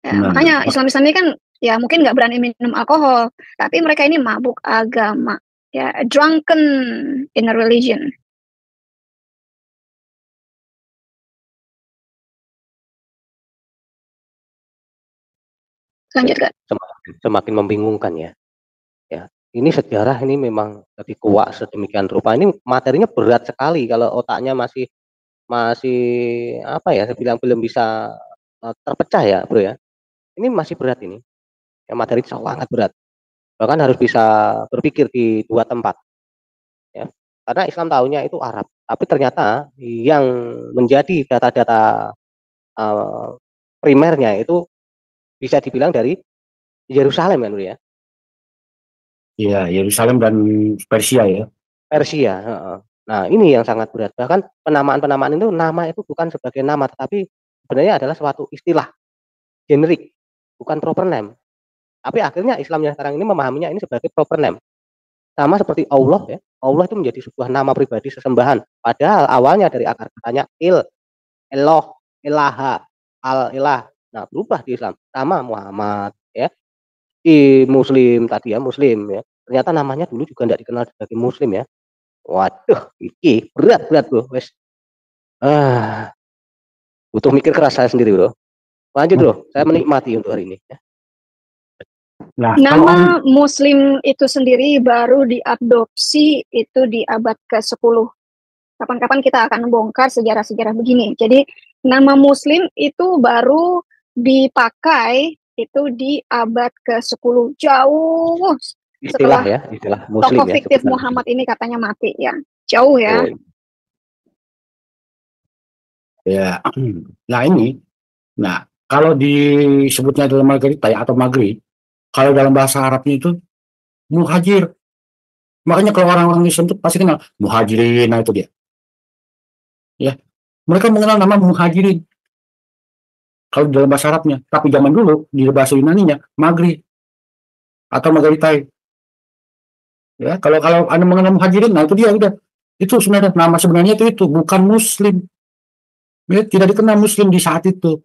Ya, Nah, makanya Islam-Islam ini kan ya mungkin nggak berani minum alkohol, tapi mereka ini mabuk agama. Ya, drunken in a religion. Lanjut, Kak. Semakin membingungkan ya. Ya, ini sejarah ini memang lebih kuat sedemikian rupa. Ini materinya berat sekali kalau otaknya masih masih apa ya? Saya bilang belum bisa terpecah ya, Bro ya. Ini masih berat ini. Ya, materi sangat berat. Bahkan harus bisa berpikir di dua tempat ya. Karena Islam tahunya itu Arab, tapi ternyata yang menjadi data-data uh, primernya itu bisa dibilang dari Yerusalem kan, Bro ya. ya Yerusalem dan Persia ya. Persia. Nah, ini yang sangat berat. Bahkan penamaan-penamaan itu nama itu bukan sebagai nama, tetapi sebenarnya adalah suatu istilah generik, bukan proper name. Tapi akhirnya Islam yang sekarang ini memahaminya ini sebagai proper name. Sama seperti Allah ya. Allah itu menjadi sebuah nama pribadi sesembahan. Padahal awalnya dari akar katanya Eloh, Ilaha, Al-Ilah. Nah, berubah di Islam. Sama Muhammad ya. Di Muslim tadi ya, Muslim ya. Ternyata namanya dulu juga tidak dikenal sebagai Muslim ya. Waduh, iki berat Bro. Wes. Butuh mikir keras saya sendiri, Bro. Lanjut, Bro. Saya menikmati untuk hari ini ya. Nah, Nama Muslim itu sendiri baru diadopsi itu di abad ke-10. Kapan-kapan kita akan membongkar sejarah-sejarah begini. Jadi nama Muslim itu baru dipakai itu di abad ke-10. Jauh Istilah setelah ya, istilah Muslim tokoh ya. fiktif Muhammad ini katanya mati ya. Jauh ya. ya. Nah ini, kalau disebutnya dalam Margarita ya, atau Maghrib, kalau dalam bahasa Arabnya itu muhajir. Makanya kalau orang-orang Islam itu pasti kenal muhajirin, nah itu dia. Ya, mereka mengenal nama muhajirin kalau dalam bahasa Arabnya. Tapi zaman dulu di bahasa Yunaninya Maghrib atau Margaritai. Ya, kalau Anda mengenal muhajirin, nah itu dia udah. Itu sebenarnya nama sebenarnya itu bukan Muslim. Ya, tidak dikenal Muslim di saat itu.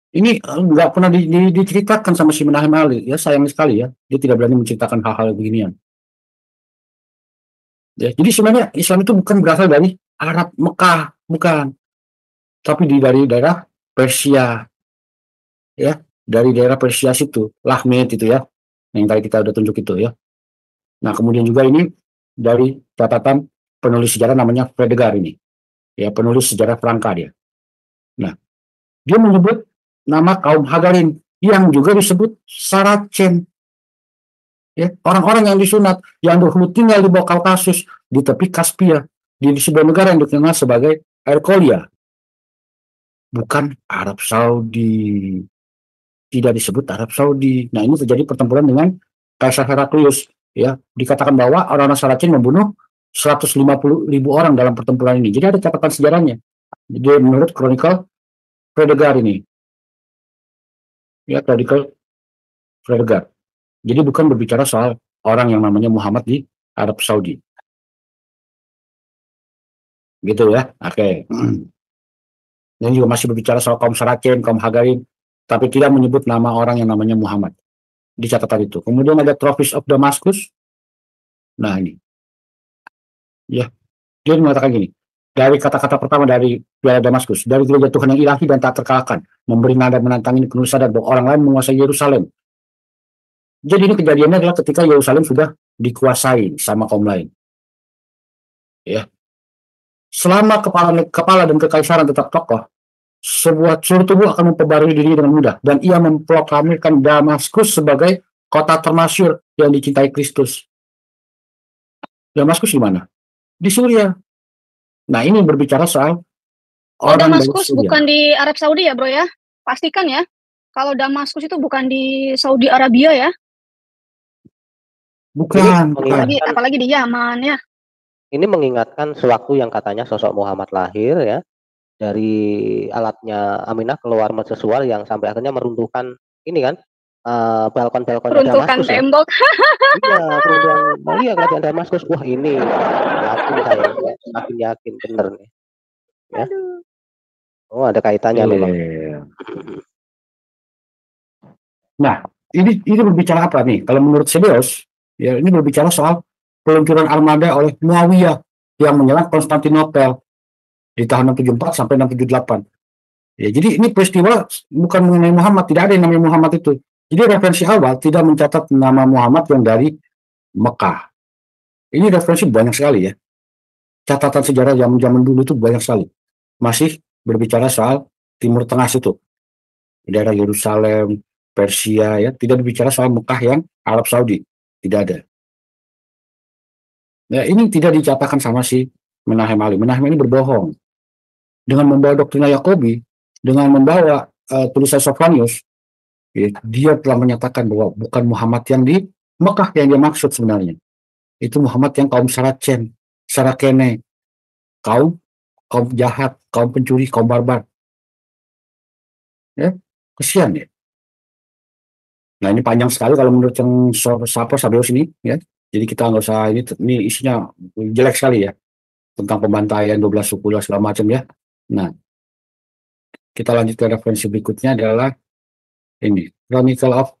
Ini nggak pernah diceritakan sama si Menahem Ali, ya sayang sekali ya, dia tidak berani menceritakan hal-hal beginian. Ya, jadi sebenarnya Islam itu bukan berasal dari Arab Mekah, bukan, tapi dari daerah Persia, ya, dari daerah Persia situ, Lahmid itu ya, yang tadi kita udah tunjuk itu ya. Nah kemudian juga ini dari catatan penulis sejarah namanya Fredegar ini, ya penulis sejarah Franka dia. Nah dia menyebut nama kaum Hagarin yang juga disebut Saracen. Ya, orang-orang yang disunat, yang dahulu tinggal di bawah Kaukasus, di tepi Kaspia, di sebuah negara yang dikenal sebagai Erkolia. Bukan Arab Saudi. Tidak disebut Arab Saudi. Nah, ini terjadi pertempuran dengan Kaisar Heraklius. Ya, dikatakan bahwa orang-orang Saracen membunuh 150.000 orang dalam pertempuran ini. Jadi ada catatan sejarahnya. Jadi menurut Chronicle Fredegar ini. Ya, Chronicle Fredegar. Jadi bukan berbicara soal orang yang namanya Muhammad di Arab Saudi. Gitu ya. Oke. Dan juga masih berbicara soal kaum Saracen, kaum Hagarin, tapi tidak menyebut nama orang yang namanya Muhammad di catatan itu. Kemudian ada Trophies of Damascus. Nah ini. Ya, dia mengatakan gini. Dari kata-kata pertama dari Piala Damaskus, dari gereja Tuhan yang ilahi dan tak terkalahkan, memberi nada menantang ini penuh sadar bahwa orang lain menguasai Yerusalem. Jadi ini kejadiannya adalah ketika Yerusalem sudah dikuasai sama kaum lain. Ya. Selama kepala dan kekaisaran tetap kokoh, seluruh tubuh akan memperbarui diri dengan mudah, dan ia memproklamirkan Damaskus sebagai kota termasyhur yang dicintai Kristus. Damaskus di mana? Di Suriah. Nah ini berbicara soal orang Damaskus bukan di Arab Saudi ya bro ya? Pastikan ya, kalau Damaskus itu bukan di Saudi Arabia ya? Bukan. Apalagi di Yaman ya. Ini mengingatkan sewaktu yang katanya sosok Muhammad lahir ya, dari alatnya Aminah keluar mercusuar yang sampai akhirnya meruntuhkan ini kan, balkon-balkonnya Peruntukan Damaskus ya. tembok. Iya, peruntukan iya kerajaan Damaskus. Wah, ini yakin saya, makin yakin bener nih. Ya. Aduh. Oh, ada kaitannya memang. Nah, ini berbicara apa nih? Kalau menurut Sebeos, ya ini berbicara soal peluncuran armada oleh Muawiyah yang menyerang Konstantinopel di tahun 674 sampai 678. Ya, jadi ini peristiwa bukan mengenai Muhammad, tidak ada yang namanya Muhammad itu. Jadi referensi awal tidak mencatat nama Muhammad yang dari Mekah. Ini referensi banyak sekali ya. Catatan sejarah zaman dulu itu banyak sekali. Masih berbicara soal Timur Tengah situ. Daerah Yerusalem, Persia ya, tidak berbicara soal Mekah yang Arab Saudi. Tidak ada. Ya, ini tidak dicatatkan sama si Menahem Ali. Menahem ini berbohong. Dengan membawa doktrina Yakobi, dengan membawa tulisan Sofronius, ya, dia telah menyatakan bahwa bukan Muhammad yang di Mekah yang dia maksud sebenarnya. Itu Muhammad yang kaum Saracen, Sarakene, kaum jahat, kaum pencuri, kaum barbar. Ya, kesian ya. Nah ini panjang sekali kalau menurut yang Sabeus ini ya. Jadi kita nggak usah ini isinya jelek sekali ya tentang pembantaian 12 suku dan segala macam ya. Nah kita lanjut ke referensi berikutnya adalah ini Chronicle of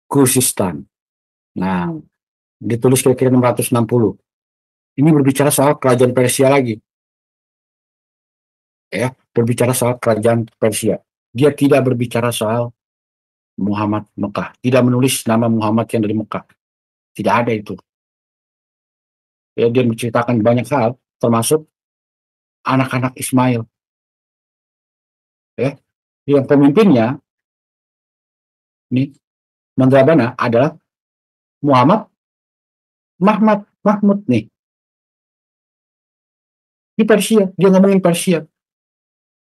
Khuzestan. Nah ditulis kira-kira 660. Ini berbicara soal kerajaan Persia lagi. Ya, berbicara soal kerajaan Persia. Dia tidak berbicara soal Muhammad Mekah. Tidak menulis nama Muhammad yang dari Mekah. Tidak ada itu. Ya, dia menceritakan banyak hal, termasuk anak-anak Ismail. Ya, yang pemimpinnya ini Mandrabana adalah Muhammad Mahmud nih. Di Persia, dia ngomongin Persia.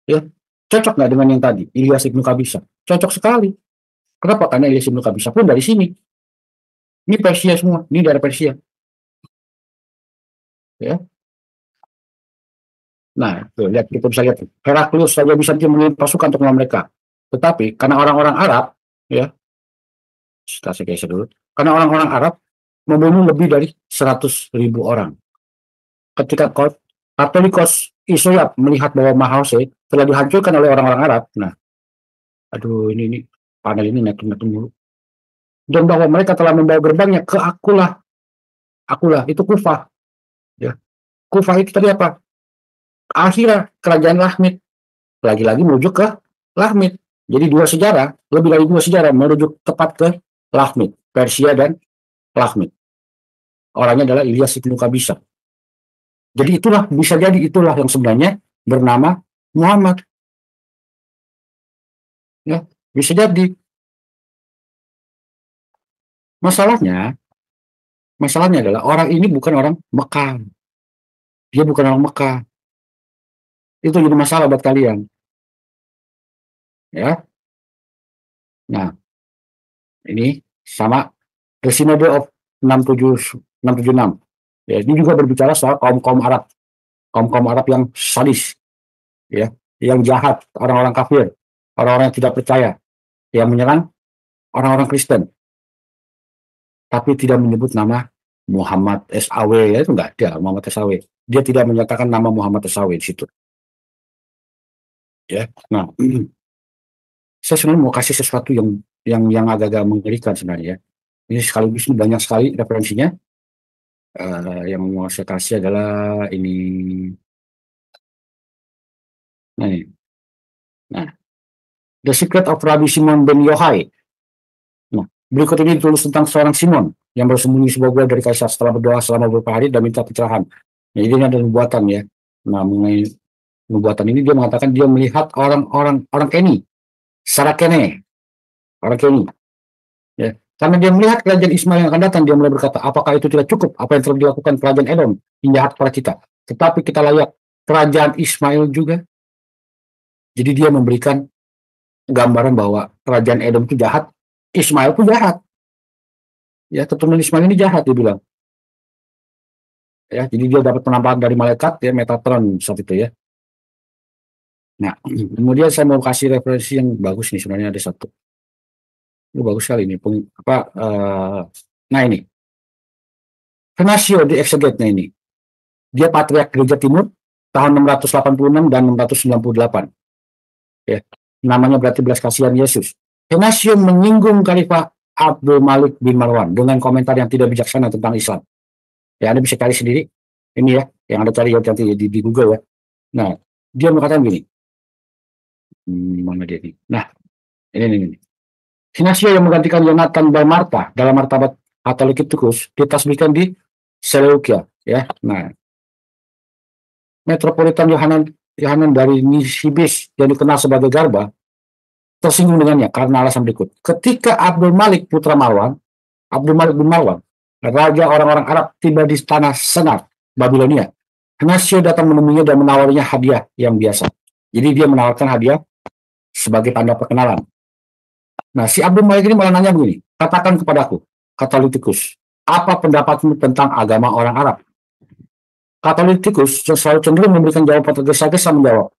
Ya, cocok nggak dengan yang tadi, Ilyas Ibnu Qabisa? Cocok sekali. Kenapa? Karena Ilyas Ibnu Qabisa pun dari sini. Ini Persia semua, ini daerah Persia. Ya. Nah, tuh, lihat, kita bisa lihat. Heraklius saja bisa mengirim pasukan untuk melawan mereka. Tetapi karena orang-orang Arab, ya, kita geser dulu. Karena orang-orang Arab membunuh lebih dari 100.000 orang. Ketika Katolikos Isoyap melihat bahwa Mahause telah dihancurkan oleh orang-orang Arab, nah, aduh ini panel ini naik-naik dulu. Dan bahwa mereka telah membawa gerbangnya ke Akulah itu Kufah. Ya. Kufah itu tadi apa? Akhirnya kerajaan Lahmid. Lagi-lagi merujuk ke Lahmid. Jadi lebih dari dua sejarah merujuk tepat ke Lahmid, Persia dan Lahmid. Orangnya adalah Ilyas Ibnu Qabisa. Jadi bisa jadi itulah yang sebenarnya bernama Muhammad. Ya, bisa jadi. Masalahnya adalah orang ini bukan orang Mekah. Dia bukan orang Mekah. Itu jadi masalah buat kalian. Ya. Nah, ini sama The Synod of 676. Ya, ini juga berbicara soal kaum-kaum Arab. Kaum-kaum Arab yang sadis. Ya, yang jahat, orang-orang kafir, orang-orang yang tidak percaya, yang menyerang orang-orang Kristen. Tapi tidak menyebut nama Muhammad SAW, ya itu enggak ada Muhammad SAW. Dia tidak menyatakan nama Muhammad SAW di situ. Ya, nah, saya sebenarnya mau kasih sesuatu yang agak-agak mengerikan sebenarnya. Ini sekaligus banyak sekali referensinya. Yang mau saya kasih adalah ini. Nah, The Secret of Rabbi Simon ben Yohai. Nah, berikut ini ditulis tentang seorang Simon yang bersembunyi sebuah gua dari Kaisar setelah berdoa selama beberapa hari dan minta pencerahan. Nah, ini adalah nubuatan ya. Nah, mengenai nubuatan ini dia mengatakan dia melihat orang Keni, Sarakene, orang Keni. Ya, karena dia melihat kerajaan Ismail yang akan datang, dia mulai berkata, apakah itu tidak cukup apa yang telah dilakukan kerajaan Edom yang jahat pada kita? Tetapi kita layak kerajaan Ismail juga. Jadi dia memberikan gambaran bahwa kerajaan Edom itu jahat, Ismail pun jahat. Ya, keturunan Ismail ini jahat, dia bilang. Ya, jadi dia dapat penampakan dari malaikat, ya, Metatron saat itu ya. Nah, kemudian saya mau kasih referensi yang bagus nih, sebenarnya ada satu. Ini bagus sekali ini. Nah ini, Venasio di exegetnya ini. Dia patriark gereja timur tahun 686 dan 698. Ya, namanya berarti belas kasihan Yesus. Venasio menyinggung Khalifah Abdul Malik bin Marwan dengan komentar yang tidak bijaksana tentang Islam. Ya, Anda bisa cari sendiri. Ini ya, yang Anda cari nanti di Google ya. Nah, dia mengatakan begini. Mana dia ini? Nah, ini. Venasio yang menggantikan Yonatan dan Marta dalam martabat Katolikitikus ditasbihkan di Seleukia. Ya, nah, Metropolitan Yohanan dari Nisibis yang dikenal sebagai Garba tersinggung dengannya karena alasan berikut. Ketika Abdul Malik bin Marwan, raja orang-orang Arab tiba di tanah Sennar, Babilonia, Venasio datang menemuinya dan menawarinya hadiah yang biasa. Jadi dia menawarkan hadiah sebagai tanda perkenalan. Nah, si Abdul Malik ini malah nanya begini, katakan kepadaku, Katolitikus, apa pendapatmu tentang agama orang Arab? Katolitikus selalu cenderung memberikan jawaban tergesa-gesa menjawab,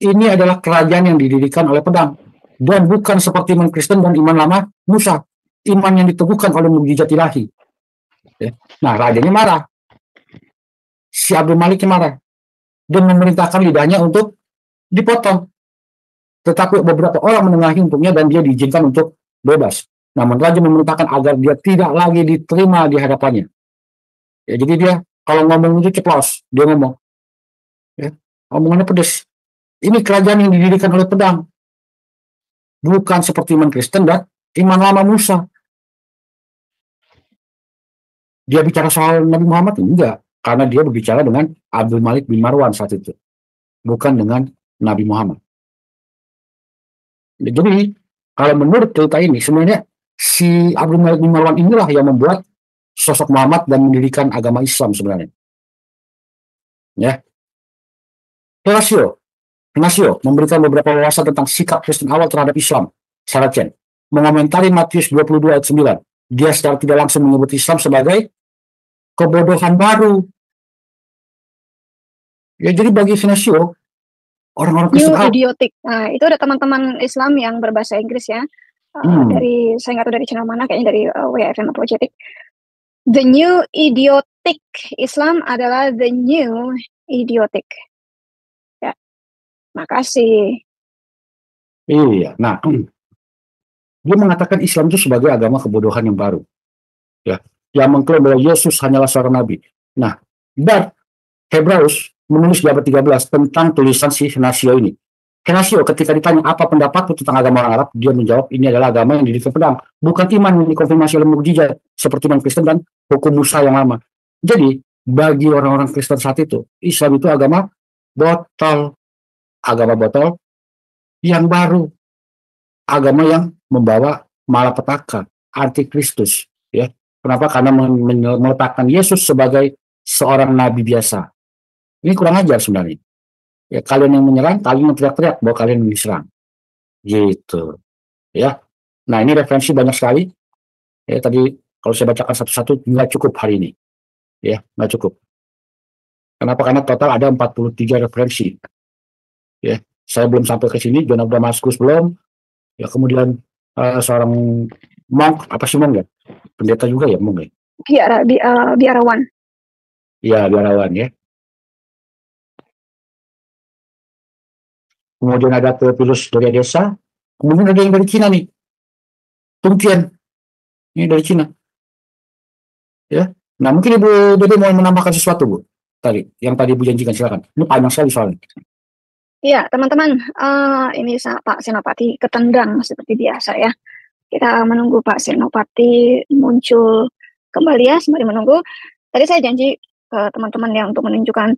ini adalah kerajaan yang didirikan oleh pedang, dan bukan seperti iman Kristen dan iman lama Musa, iman yang diteguhkan oleh mukjizat ilahi. Ya. Nah, rajanya marah. Si Abdul Malik marah dan memerintahkan lidahnya untuk dipotong. Tetapi beberapa orang menengahi untuknya dan dia diizinkan untuk bebas. Namun raja memerintahkan agar dia tidak lagi diterima di hadapannya. Ya, jadi dia kalau ngomong itu ceplos, dia ngomong. Ya, omongannya pedas. Ini kerajaan yang didirikan oleh pedang. Bukan seperti iman Kristen dan iman lama Musa. Dia bicara soal Nabi Muhammad? Enggak. Karena dia berbicara dengan Abdul Malik bin Marwan saat itu. Bukan dengan Nabi Muhammad. Jadi, kalau menurut cerita ini, sebenarnya si Abdul Malik bin Marwan inilah yang membuat sosok Muhammad dan mendirikan agama Islam sebenarnya. Ya. Venasio memberikan beberapa wawasan tentang sikap Kristen awal terhadap Islam. Saracen mengomentari Matius 22 ayat 9. Dia secara tidak langsung menyebut Islam sebagai kebodohan baru. Ya, jadi bagi Venasio, orang-orang Kristen New idiotic. Nah, itu ada teman-teman Islam yang berbahasa Inggris ya. Dari saya nggak tahu dari channel mana, kayaknya dari WFM Apologetic. The new idiotic Islam adalah the new idiotic. Ya, makasih. Iya, nah, dia mengatakan Islam itu sebagai agama kebodohan yang baru, ya, yang mengklaim bahwa Yesus hanyalah seorang nabi. Nah, dan Hebreus menulis di abad 13 tentang tulisan si Venasio ini. Venasio ketika ditanya apa pendapatmu tentang agama orang Arab, dia menjawab ini adalah agama yang didirikan pedang, bukan iman yang dikonfirmasi oleh mukjizat seperti iman Kristen dan hukum Musa yang lama. Jadi bagi orang-orang Kristen saat itu, Islam itu agama botol yang baru, agama yang membawa malapetaka, antikristus. Ya, kenapa? Karena meletakkan Yesus sebagai seorang nabi biasa. Ini kurang ajar sebenarnya. Ya, kalian yang menyerang, kalian yang teriak-teriak bahwa kalian yang diserang. Gitu. Ya. Nah, ini referensi banyak sekali. Ya, tadi kalau saya bacakan satu-satu nggak cukup hari ini. Ya, nggak cukup. Kenapa? Karena total ada 43 referensi. Ya, saya belum sampai ke sini, John of Damascus belum. Ya, kemudian seorang monk, apa sih monk ya? Pendeta juga ya, monk ya? Biarawan. Ya, biarawan ya. Kemudian ada Theophilus dari desa. Kemudian ada yang dari Cina nih. Tungkian. Ini dari Cina. Ya. Nah, mungkin Ibu Dede mau menambahkan sesuatu, Bu. Yang tadi Ibu janjikan, silakan. Ini panjang sekali soalnya. Iya, teman-teman. Ini Pak Senopati ketendang seperti biasa ya. Kita menunggu Pak Senopati muncul kembali ya, sembari menunggu. Tadi saya janji ke teman-teman ya untuk menunjukkan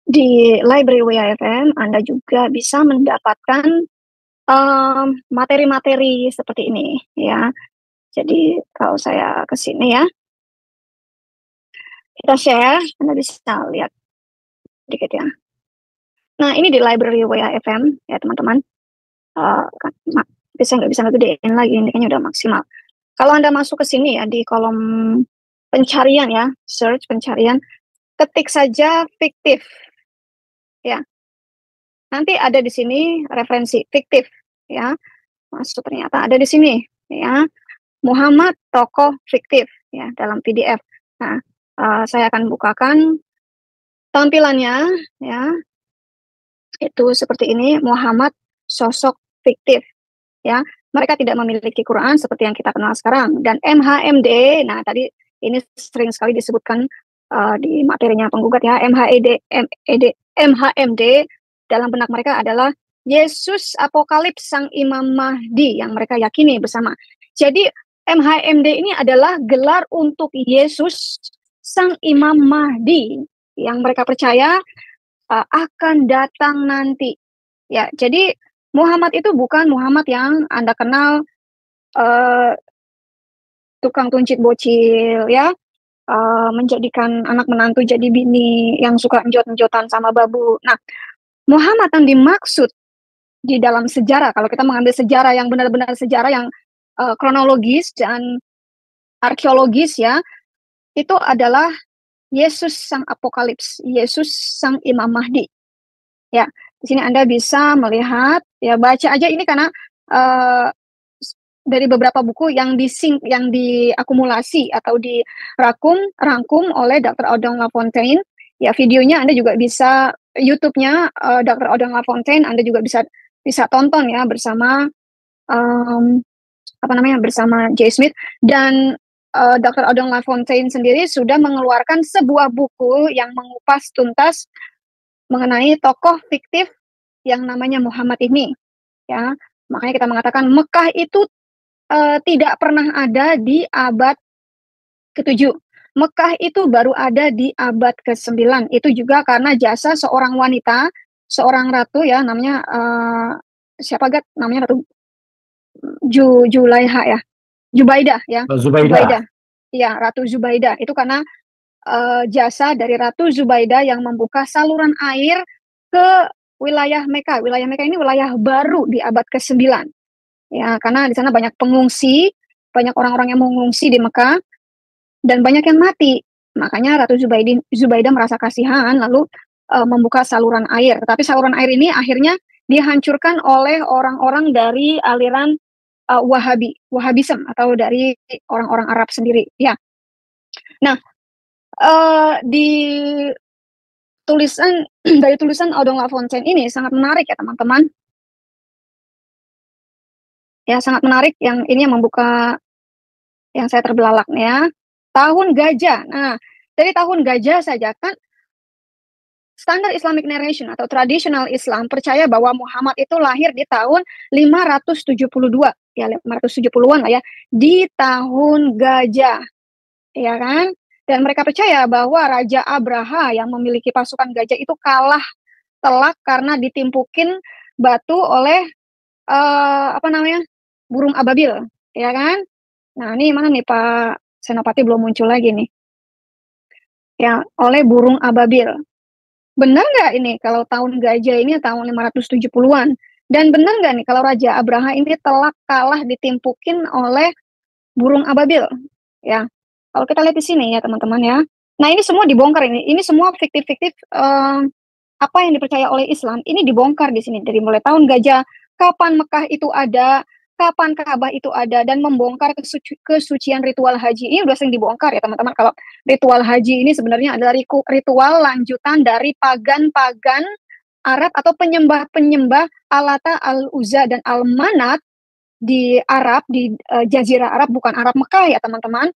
di Library WFM Anda juga bisa mendapatkan materi-materi seperti ini ya. Jadi kalau saya ke sini ya, kita share, Anda bisa lihat sedikit ya. Nah, ini di Library WFM ya teman-teman. Saya nggak bisa ngegedein lagi, ini kayaknya udah maksimal. Kalau Anda masuk ke sini ya, di kolom pencarian ya, search pencarian, ketik saja fiktif. Ya, nanti ada di sini referensi fiktif, ya, masuk ternyata ada di sini ya. Muhammad tokoh fiktif ya dalam PDF. Nah, saya akan bukakan tampilannya ya. Itu seperti ini, Muhammad sosok fiktif ya. Mereka tidak memiliki Quran seperti yang kita kenal sekarang. Dan MHMD, nah tadi ini sering sekali disebutkan di materinya penggugat ya, MHMD dalam benak mereka adalah Yesus Apokalips Sang Imam Mahdi yang mereka yakini bersama. Jadi MHMD ini adalah gelar untuk Yesus Sang Imam Mahdi yang mereka percaya akan datang nanti. Ya, jadi Muhammad itu bukan Muhammad yang Anda kenal tukang tuncit bocil ya, menjadikan anak menantu jadi bini yang suka enjot-enjotan sama babu. Nah, Muhammad yang dimaksud di dalam sejarah, kalau kita mengambil sejarah yang benar-benar sejarah yang kronologis dan arkeologis ya, itu adalah Yesus Sang Apokalips, Yesus Sang Imam Mahdi. Ya, di sini Anda bisa melihat, ya baca aja ini karena dari beberapa buku yang diakumulasi atau dirangkum oleh Dr. Audong LaFontaine. Ya, videonya Anda juga bisa, YouTube-nya Dr. Audong LaFontaine Anda juga bisa tonton ya bersama bersama J. Smith, dan Dr. Audong LaFontaine sendiri sudah mengeluarkan sebuah buku yang mengupas tuntas mengenai tokoh fiktif yang namanya Muhammad ini ya. Makanya kita mengatakan Mekah itu tidak pernah ada di abad ke-7. Mekah itu baru ada di abad ke-9. Itu juga karena jasa seorang wanita, seorang ratu ya, namanya siapa Gat? Namanya Ratu Julaiha ya. Zubaidah ya. Zubaidah. Ya, Ratu Zubaidah. Itu karena jasa dari Ratu Zubaidah yang membuka saluran air ke wilayah Mekah. Wilayah Mekah ini wilayah baru di abad ke-9. Ya, karena di sana banyak pengungsi, banyak orang-orang yang mengungsi di Mekah, dan banyak yang mati. Makanya Ratu Zubaidah merasa kasihan, lalu membuka saluran air. Tetapi saluran air ini akhirnya dihancurkan oleh orang-orang dari aliran Wahabism atau dari orang-orang Arab sendiri. Ya. Nah, di dari tulisan Audong LaFontaine ini sangat menarik ya teman-teman. Ya, sangat menarik. Yang ini yang membuka, yang saya terbelalak nih ya. Tahun gajah. Nah, dari tahun gajah saja kan standar Islamic narration atau tradisional Islam percaya bahwa Muhammad itu lahir di tahun 572. Ya, 570-an lah ya. Di tahun gajah. Ya kan? Dan mereka percaya bahwa Raja Abraha yang memiliki pasukan gajah itu kalah telak karena ditimpukin batu oleh burung ababil, ya kan? Nah, ini mana nih Pak Senopati belum muncul lagi nih. Ya, oleh burung ababil. Benar nggak ini kalau tahun gajah ini tahun 570-an? Dan benar nggak nih kalau Raja Abraha ini telak kalah ditimpukin oleh burung ababil? Ya, kalau kita lihat di sini ya teman-teman ya. Nah, ini semua dibongkar ini. Ini semua fiktif-fiktif apa yang dipercaya oleh Islam. Ini dibongkar di sini dari mulai tahun gajah, kapan Mekah itu ada, kapan Ka'bah itu ada, dan membongkar kesucian ritual haji. Ini udah sering dibongkar ya teman-teman. Kalau ritual haji ini sebenarnya adalah ritual lanjutan dari pagan-pagan Arab atau penyembah-penyembah Alata, Al-Uzza, dan Al-Manat di Arab, di Jazirah Arab, bukan Arab Mekah ya teman-teman.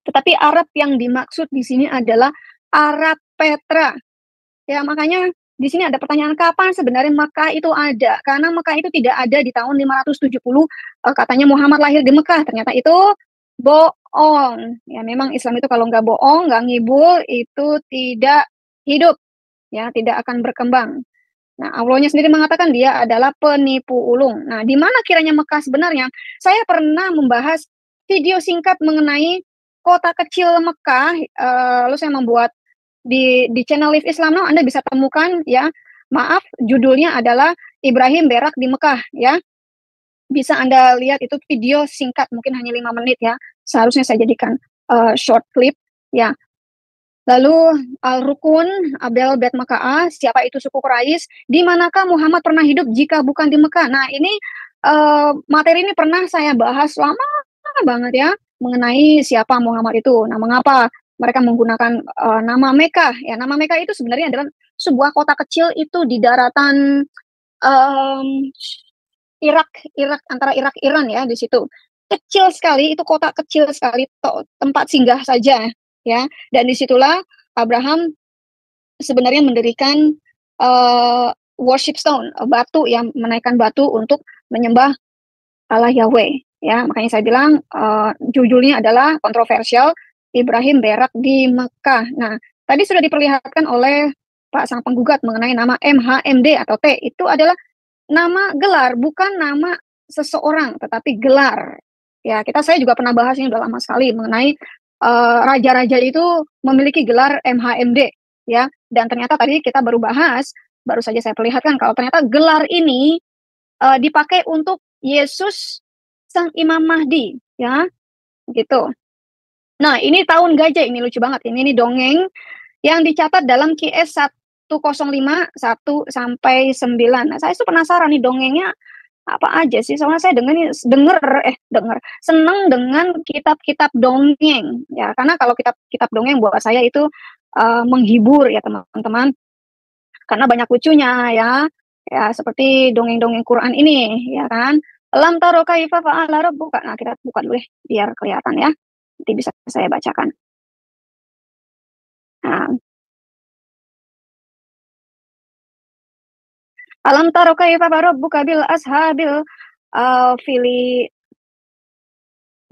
Tetapi Arab yang dimaksud di sini adalah Arab Petra. Ya, makanya di sini ada pertanyaan kapan sebenarnya Mekah itu ada. Karena Mekah itu tidak ada di tahun 570. Katanya Muhammad lahir di Mekah. Ternyata itu bohong. Ya, memang Islam itu kalau nggak bohong, nggak ngibul, itu tidak hidup. Ya, tidak akan berkembang. Nah, Allahnya sendiri mengatakan dia adalah penipu ulung. Nah, di mana kiranya Mekah sebenarnya? Saya pernah membahas video singkat mengenai kota kecil Mekah. Lalu saya membuat di channel Live Islam Now, Anda bisa temukan ya. Maaf, judulnya adalah Ibrahim Berak di Mekah ya. Bisa Anda lihat, itu video singkat mungkin hanya 5 menit ya. Seharusnya saya jadikan short clip ya. Lalu Al-Rukun, Abel Bet Maka'ah, siapa itu suku Quraisy? Di manakah Muhammad pernah hidup jika bukan di Mekah? Nah, ini materi ini pernah saya bahas lama banget ya mengenai siapa Muhammad itu. Nah, mengapa mereka menggunakan nama Mekah? Ya, nama Mekah itu sebenarnya adalah sebuah kota kecil itu di daratan em, Irak, antara Irak Iran ya di situ. Kecil sekali, itu kota kecil sekali, tempat singgah saja ya. Dan disitulah Abraham sebenarnya mendirikan worship stone, batu yang menaikkan batu untuk menyembah Allah Yahweh ya. Makanya saya bilang judulnya adalah kontroversial, Ibrahim berak di Mekah. Nah, tadi sudah diperlihatkan oleh Pak sang penggugat mengenai nama MHMD atau T, itu adalah nama gelar, bukan nama seseorang, tetapi gelar. Ya, saya juga pernah bahas ini udah lama sekali mengenai raja-raja itu memiliki gelar MHMD, ya. Dan ternyata tadi kita baru saja saya perlihatkan kalau ternyata gelar ini dipakai untuk Yesus sang Imam Mahdi, ya, gitu. Nah, ini tahun gajah, ini lucu banget. Ini dongeng yang dicatat dalam QS 105 1 sampai 9. Nah, saya tuh penasaran nih dongengnya apa aja sih? Soalnya saya seneng dengan kitab-kitab dongeng ya. Karena kalau kitab dongeng buat saya itu menghibur ya teman-teman. Karena banyak lucunya ya. Ya, seperti dongeng-dongeng Quran ini ya kan. Lam taro kaifa fa'ala rabbuka. Nah, kita buka dulu deh biar kelihatan ya. Nanti bisa saya bacakan. Nah, alam taro kaifa rabbuka bil ashabil fili.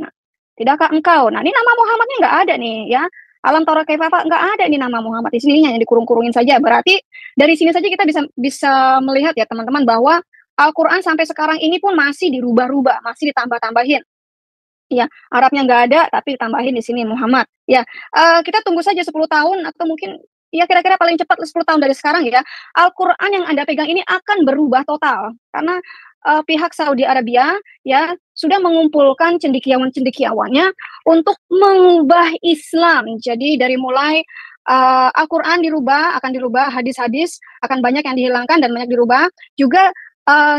Nah, tidakkah engkau? Nah, ini nama Muhammadnya nggak ada nih ya. Alam taro kaifa nggak ada nih nama Muhammad di sini, hanya dikurung-kurungin saja. Berarti dari sini saja kita bisa melihat ya teman-teman bahwa Al-Quran sampai sekarang ini pun masih dirubah-rubah, masih ditambah-tambahin. Ya, Arabnya nggak ada, tapi ditambahin di sini Muhammad. Ya, kita tunggu saja 10 tahun atau mungkin ya kira-kira paling cepat 10 tahun dari sekarang ya. Al-Quran yang Anda pegang ini akan berubah total karena pihak Saudi Arabia ya sudah mengumpulkan cendekiawan-cendekiawannya untuk mengubah Islam. Jadi dari mulai Al-Quran akan dirubah, hadis-hadis akan banyak yang dihilangkan dan banyak dirubah. Juga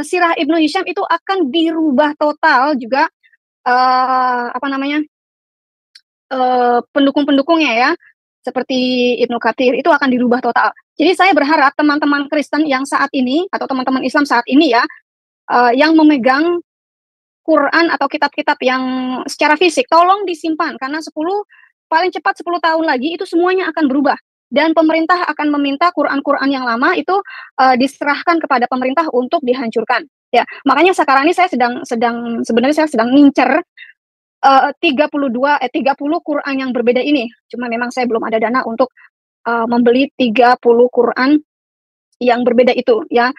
Sirah Ibnu Hisham itu akan dirubah total juga, pendukung-pendukungnya ya, seperti Ibnu Katsir itu akan dirubah total. Jadi saya berharap teman-teman Kristen yang saat ini atau teman-teman Islam saat ini ya, yang memegang Quran atau kitab-kitab yang secara fisik, tolong disimpan karena paling cepat 10 tahun lagi itu semuanya akan berubah. Dan pemerintah akan meminta Quran-Quran yang lama itu diserahkan kepada pemerintah untuk dihancurkan. Ya, makanya sekarang ini saya sebenarnya saya sedang ngincer 30 Quran yang berbeda ini. Cuma memang saya belum ada dana untuk membeli 30 Quran yang berbeda itu ya.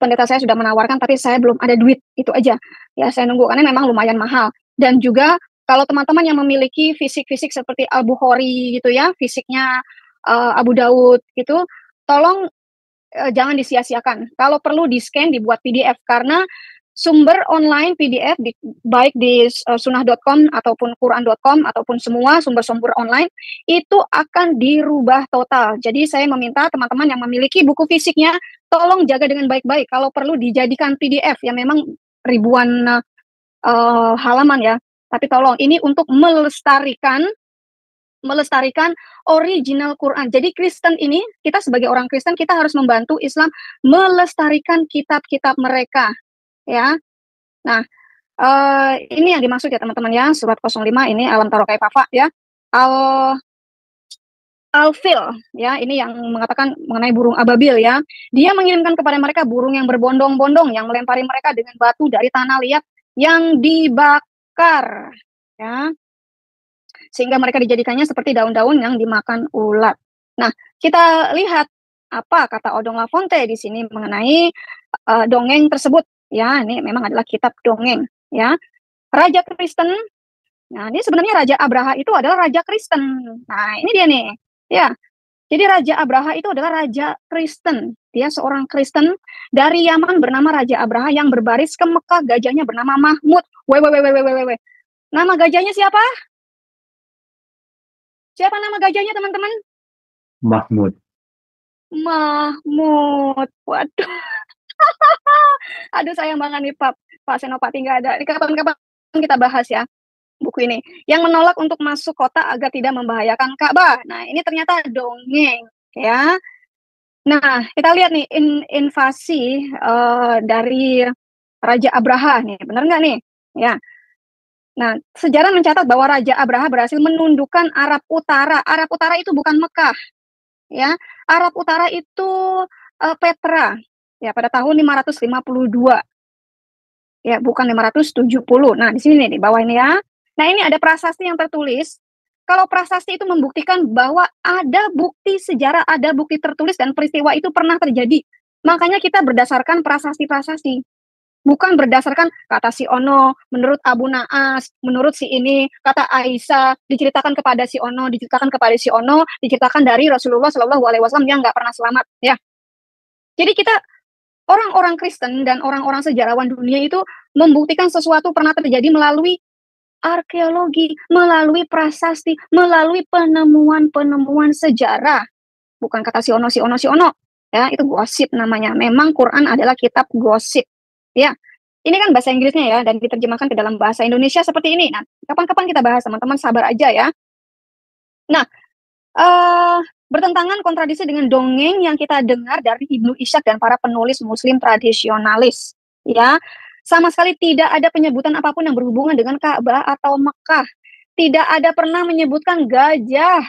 Pendeta saya sudah menawarkan tapi saya belum ada duit, itu aja. Ya, saya nunggu karena memang lumayan mahal. Dan juga kalau teman-teman yang memiliki fisik-fisik seperti Al-Bukhari gitu ya, fisiknya Abu Daud gitu, tolong jangan disia-siakan. Kalau perlu di-scan, dibuat PDF karena sumber online PDF baik di sunnah.com ataupun quran.com ataupun semua sumber-sumber online itu akan dirubah total. Jadi saya meminta teman-teman yang memiliki buku fisiknya tolong jaga dengan baik-baik. Kalau perlu dijadikan PDF yang memang ribuan halaman ya. Tapi tolong ini untuk melestarikan original Quran. Jadi Kristen ini, kita sebagai orang Kristen kita harus membantu Islam melestarikan kitab-kitab mereka. Ya, nah ini yang dimaksud ya teman-teman ya, surat 05 ini alam taro kaifa ya, Al-Fil ya, ini yang mengatakan mengenai burung ababil ya. Dia mengirimkan kepada mereka burung yang berbondong-bondong yang melempari mereka dengan batu dari tanah liat yang dibakar ya, sehingga mereka dijadikannya seperti daun-daun yang dimakan ulat. Nah, kita lihat apa kata Odong Lafonte di sini mengenai dongeng tersebut. Ya, ini memang adalah kitab dongeng, ya. Raja Kristen, nah ini sebenarnya Raja Abraha itu adalah Raja Kristen. Nah, ini dia nih, ya. Jadi Raja Abraha itu adalah Raja Kristen. Dia seorang Kristen dari Yaman bernama Raja Abraha yang berbaris ke Mekah, gajahnya bernama Mahmud. Nama gajahnya siapa? Siapa nama gajahnya, teman-teman? Mahmud. Mahmud. Waduh. Aduh sayang banget nih Pak Senopati nggak ada. Ini kapan-kapan kita bahas ya buku ini. Yang menolak untuk masuk kota agar tidak membahayakan Ka'bah. Nah, ini ternyata dongeng ya. Nah, kita lihat nih invasi dari Raja Abraha nih, benar nggak nih? Ya. Nah, sejarah mencatat bahwa Raja Abraha berhasil menundukkan Arab Utara. Arab Utara itu bukan Mekah, ya. Arab Utara itu Petra, ya pada tahun 552. Ya, bukan 570. Nah, di sini nih di bawah ini ya. Nah, ini ada prasasti yang tertulis. Kalau prasasti itu membuktikan bahwa ada bukti sejarah, ada bukti tertulis dan peristiwa itu pernah terjadi. Makanya kita berdasarkan prasasti-prasasti. Bukan berdasarkan kata si Ono, menurut Abu Naas, menurut si ini, kata Aisyah, diceritakan kepada si Ono, diceritakan kepada si Ono, diceritakan dari Rasulullah Shallallahu Alaihi Wasallam yang nggak pernah selamat, ya. Jadi kita orang-orang Kristen dan orang-orang sejarawan dunia itu membuktikan sesuatu pernah terjadi melalui arkeologi, melalui prasasti, melalui penemuan-penemuan sejarah. Bukan kata si Ono, si Ono, si Ono. Ya, itu gosip namanya. Memang Quran adalah kitab gosip. Ya, ini kan bahasa Inggrisnya ya, dan diterjemahkan ke dalam bahasa Indonesia seperti ini. Nah, kapan-kapan kita bahas, teman-teman, sabar aja ya. Nah, bertentangan kontradiksi dengan dongeng yang kita dengar dari Ibnu Ishaq dan para penulis Muslim tradisionalis. Ya, sama sekali tidak ada penyebutan apapun yang berhubungan dengan Ka'bah atau Mekah. Tidak ada pernah menyebutkan gajah.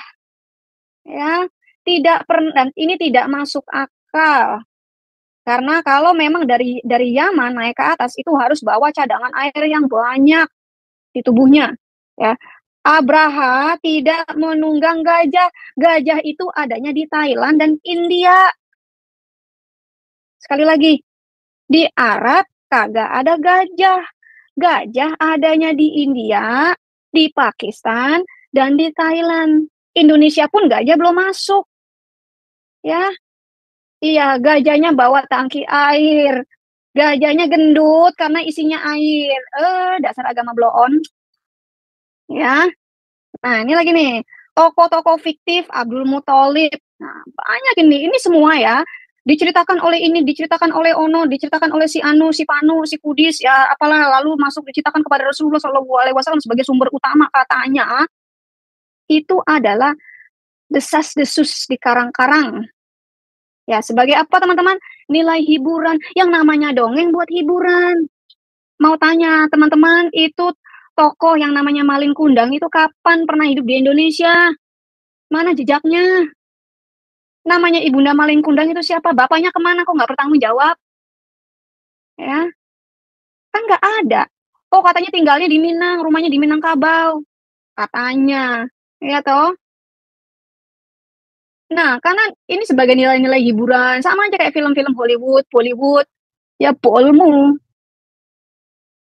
Ya, tidak pernah, dan ini tidak masuk akal. Karena kalau memang dari Yaman naik ke atas itu harus bawa cadangan air yang banyak di tubuhnya. Ya, Abraha tidak menunggang gajah. Gajah itu adanya di Thailand dan India. Sekali lagi, di Arab kagak ada gajah. Gajah adanya di India, di Pakistan, dan di Thailand. Indonesia pun gajah belum masuk. Ya, iya, gajahnya bawa tangki air. Gajahnya gendut karena isinya air. Dasar agama bloon. Ya. Nah, ini lagi nih. Tokoh-tokoh fiktif Abdul Muthalib. Nah, banyak ini. Ini semua ya. Diceritakan oleh ini, diceritakan oleh Ono, diceritakan oleh si Anu, si Panu, si Kudis, ya apalah, lalu masuk diceritakan kepada Rasulullah SAW sebagai sumber utama katanya. Itu adalah desas-desus di karang-karang. Ya, sebagai apa teman-teman? Nilai hiburan. Yang namanya dongeng buat hiburan. Mau tanya teman-teman, itu tokoh yang namanya Malin Kundang itu kapan pernah hidup di Indonesia? Mana jejaknya? Namanya Ibunda Malin Kundang itu siapa? Bapaknya kemana? Kok nggak bertanggung jawab? Ya, kan nggak ada. Oh, katanya tinggalnya di Minang, rumahnya di Minangkabau. Katanya. Ya toh? Nah, karena ini sebagai nilai-nilai hiburan, sama aja kayak film-film Bollywood, ya bolmu.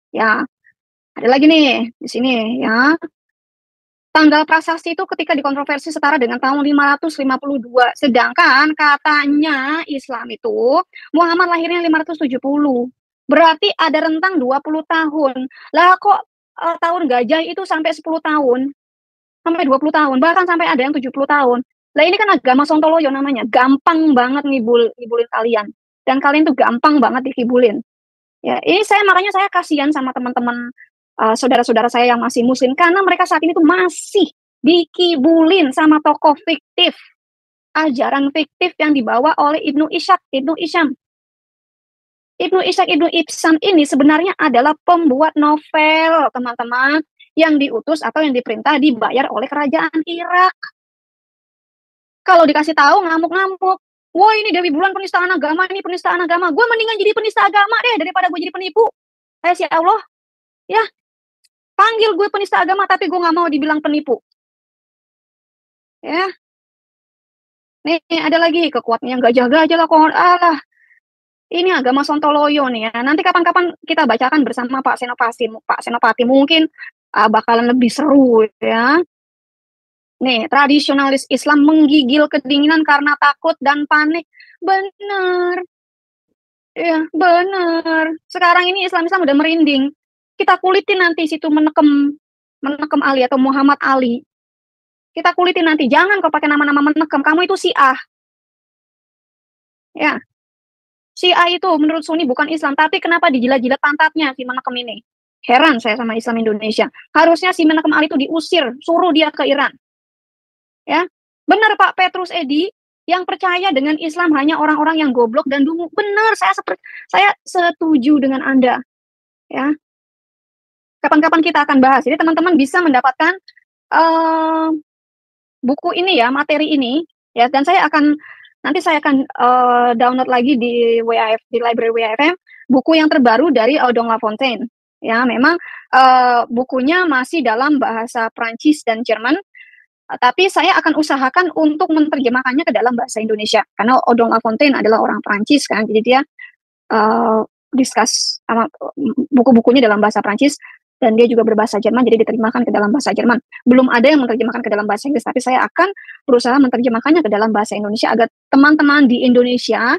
Ya, ada lagi nih di sini ya. Tanggal prasasti itu ketika dikontroversi setara dengan tahun 552. Sedangkan katanya Islam itu Muhammad lahirnya 570. Berarti ada rentang 20 tahun. Lah kok tahun gajah itu sampai 10 tahun? Sampai 20 tahun, bahkan sampai ada yang 70 tahun. Lah ini kan agama Sontoloyo namanya, gampang banget ngibulin kalian. Dan kalian tuh gampang banget dikibulin. Ya, ini makanya saya kasihan sama teman-teman saudara-saudara saya yang masih muslim karena mereka saat ini tuh masih dikibulin sama tokoh fiktif, ajaran fiktif yang dibawa oleh Ibnu Ishaq, Ibnu Isham. Ibnu Ishaq, Ibnu Ibsam ini sebenarnya adalah pembuat novel, teman-teman, yang diutus atau yang diperintah dibayar oleh kerajaan Irak. Kalau dikasih tahu ngamuk-ngamuk. Wah, ini Dewi Bulan penistaan agama, ini penistaan agama. Gue mendingan jadi penista agama deh daripada gue jadi penipu. Si Allah, ya, panggil gue penista agama tapi gue nggak mau dibilang penipu. Ya. Nih, ada lagi kekuatannya gajah-gajah lah, kok. Alah. Ini agama Sontoloyo nih ya. Nanti kapan-kapan kita bacakan bersama Pak Senopati mungkin bakalan lebih seru ya. Nih, tradisionalis Islam menggigil kedinginan karena takut dan panik. Benar. Ya, benar. Sekarang ini Islam udah merinding. Kita kulitin nanti situ menekem Ali atau Muhammad Ali. Kita kulitin nanti. Jangan kau pakai nama-nama menekem. Kamu itu Syiah. Ya. si A itu menurut Sunni bukan Islam, tapi kenapa dijilat-jilat pantatnya si Menekem ini? Heran saya sama Islam Indonesia. Harusnya si Menekem Ali itu diusir, suruh dia ke Iran. Ya, benar Pak Petrus Edi, yang percaya dengan Islam hanya orang-orang yang goblok dan dungu. Benar, saya setuju dengan Anda. Ya, kapan-kapan kita akan bahas. Jadi teman-teman bisa mendapatkan buku ini ya, materi ini ya, dan nanti saya akan download lagi di WAF, di library WAFM, buku yang terbaru dari Odong Lafontaine. Ya, memang bukunya masih dalam bahasa Prancis dan Jerman, tapi saya akan usahakan untuk menerjemahkannya ke dalam bahasa Indonesia karena Odong Lafontaine adalah orang Prancis kan, jadi dia discuss buku-bukunya dalam bahasa Prancis dan dia juga berbahasa Jerman, jadi diterjemahkan ke dalam bahasa Jerman. Belum ada yang menerjemahkan ke dalam bahasa Inggris, tapi saya akan berusaha menerjemahkannya ke dalam bahasa Indonesia agar teman-teman di Indonesia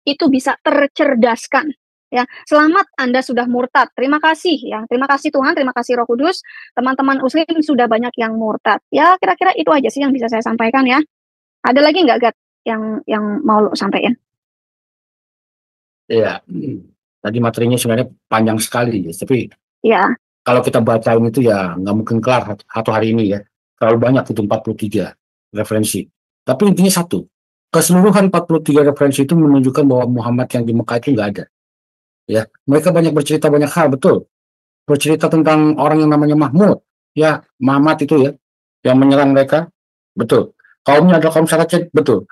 itu bisa tercerdaskan. Ya, selamat Anda sudah murtad. Terima kasih ya. Terima kasih Tuhan, terima kasih Roh Kudus. Teman-teman Muslim sudah banyak yang murtad. Ya, kira-kira itu aja sih yang bisa saya sampaikan ya. Ada lagi nggak Gat yang mau lo sampaikan? Iya, tadi materinya sebenarnya panjang sekali, ya. Tapi Ya, kalau kita bacain itu ya nggak mungkin kelar satu hari ini ya. Terlalu banyak itu 43 referensi. Tapi intinya satu, keseluruhan 43 referensi itu menunjukkan bahwa Muhammad yang di Mekah itu nggak ada. Ya, mereka banyak bercerita banyak hal, betul. Bercerita tentang orang yang namanya Mahmud, ya Muhammad itu ya, yang menyerang mereka, betul. Kaumnya adalah kaum Saracen, betul.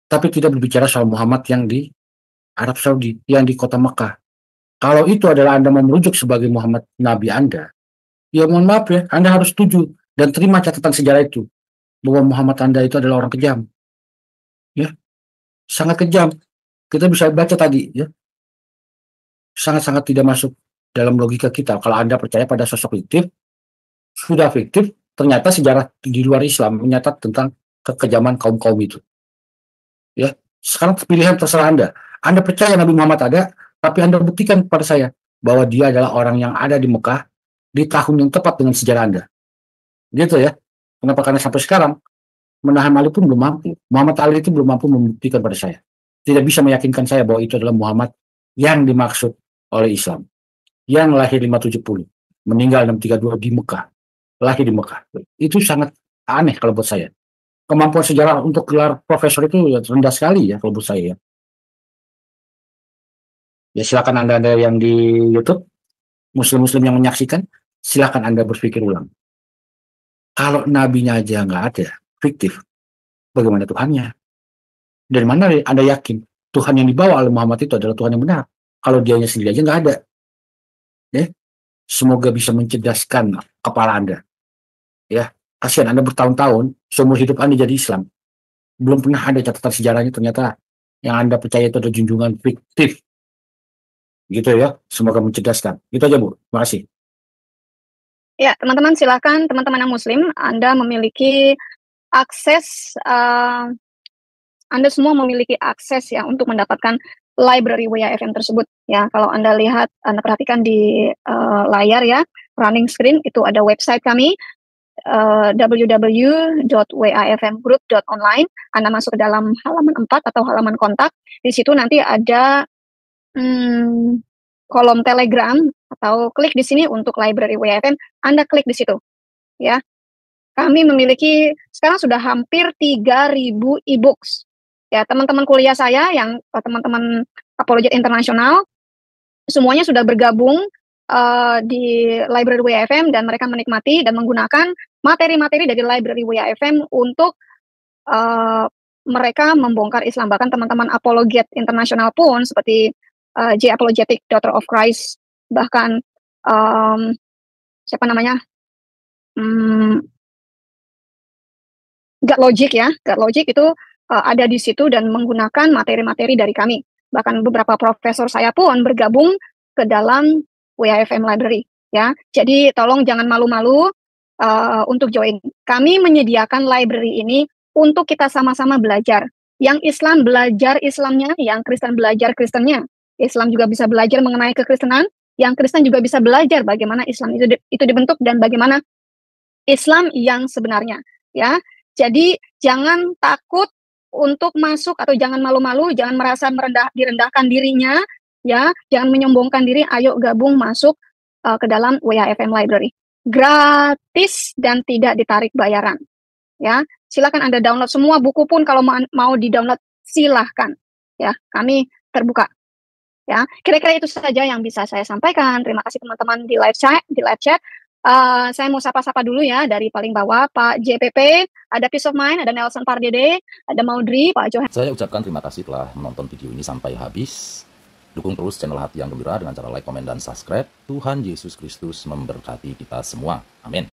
Tapi tidak berbicara soal Muhammad yang di Arab Saudi, yang di kota Mekah. Kalau itu adalah Anda mau merujuk sebagai Muhammad Nabi Anda, ya mohon maaf ya, Anda harus setuju dan terima catatan sejarah itu, bahwa Muhammad Anda itu adalah orang kejam. Ya, sangat kejam. Kita bisa baca tadi, ya, sangat-sangat tidak masuk dalam logika kita. Kalau Anda percaya pada sosok fiktif, sudah fiktif, ternyata sejarah di luar Islam menyatat tentang kekejaman kaum-kaum itu. Ya, sekarang pilihan terserah Anda. Anda percaya Nabi Muhammad ada, tapi Anda buktikan kepada saya bahwa dia adalah orang yang ada di Mekah di tahun yang tepat dengan sejarah Anda. Gitu ya. Kenapa? Karena sampai sekarang menahan Ali pun belum mampu. Muhammad Ali itu belum mampu membuktikan pada saya. Tidak bisa meyakinkan saya bahwa itu adalah Muhammad yang dimaksud oleh Islam. Yang lahir 570, meninggal 632 di Mekah. Lahir di Mekah. Itu sangat aneh kalau buat saya. Kemampuan sejarah untuk gelar profesor itu ya rendah sekali ya kalau buat saya ya. Ya silakan Anda yang di YouTube, Muslim-Muslim yang menyaksikan, silakan Anda berpikir ulang. Kalau nabinya aja nggak ada, fiktif, bagaimana Tuhannya? Dari mana Anda yakin Tuhan yang dibawa oleh Muhammad itu adalah Tuhan yang benar? Kalau dianya sendiri aja nggak ada. Ya, semoga bisa mencerdaskan kepala Anda. Ya, kasihan Anda bertahun-tahun, seumur hidup Anda jadi Islam. Belum pernah ada catatan sejarahnya, ternyata yang Anda percaya itu adalah junjungan fiktif. Gitu ya, semoga mencerdaskan. Itu aja Bu, terima kasih. ya teman-teman silakan, teman-teman yang Muslim, Anda memiliki akses, Anda semua memiliki akses ya untuk mendapatkan library WAFM tersebut ya. Kalau Anda lihat, Anda perhatikan di layar ya, running screen itu ada website kami www.wafmgroup.online. Anda masuk ke dalam halaman 4 atau halaman kontak. Di situ nanti ada kolom Telegram atau klik di sini untuk library WAFM. Anda klik di situ ya. Kami memiliki sekarang sudah hampir 3.000 e-books. Ya, teman-teman kuliah saya yang teman-teman apologet internasional semuanya sudah bergabung di library WAFM dan mereka menikmati dan menggunakan materi-materi dari library WAFM untuk mereka membongkar Islam. Bahkan teman-teman apologet internasional pun seperti J Apologetic Daughter of Christ, bahkan siapa namanya, God Logic ya, God Logic itu ada di situ dan menggunakan materi-materi dari kami. Bahkan beberapa profesor saya pun bergabung ke dalam WAFM Library ya. Jadi tolong jangan malu-malu untuk join. Kami menyediakan library ini untuk kita sama-sama belajar. Yang Islam belajar Islamnya, yang Kristen belajar Kristennya. Islam juga bisa belajar mengenai kekristenan, yang Kristen juga bisa belajar bagaimana Islam itu dibentuk dan bagaimana Islam yang sebenarnya ya. Jadi jangan takut untuk masuk atau jangan malu-malu, jangan merasa direndahkan dirinya, ya, jangan menyombongkan diri. Ayo gabung masuk ke dalam WHFM Library. Gratis dan tidak ditarik bayaran. Ya, silakan Anda download semua buku pun kalau mau di-download silahkan. Ya, kami terbuka. Ya, kira-kira itu saja yang bisa saya sampaikan. Terima kasih teman-teman di live chat. Saya mau sapa-sapa dulu ya dari paling bawah, Pak JPP, ada Peace of Mind, ada Nelson Pardede, ada Maudri, Pak Johan. Saya ucapkan terima kasih telah menonton video ini sampai habis. Dukung terus channel Hati yang Gembira dengan cara like, komen, dan subscribe. Tuhan Yesus Kristus memberkati kita semua. Amin.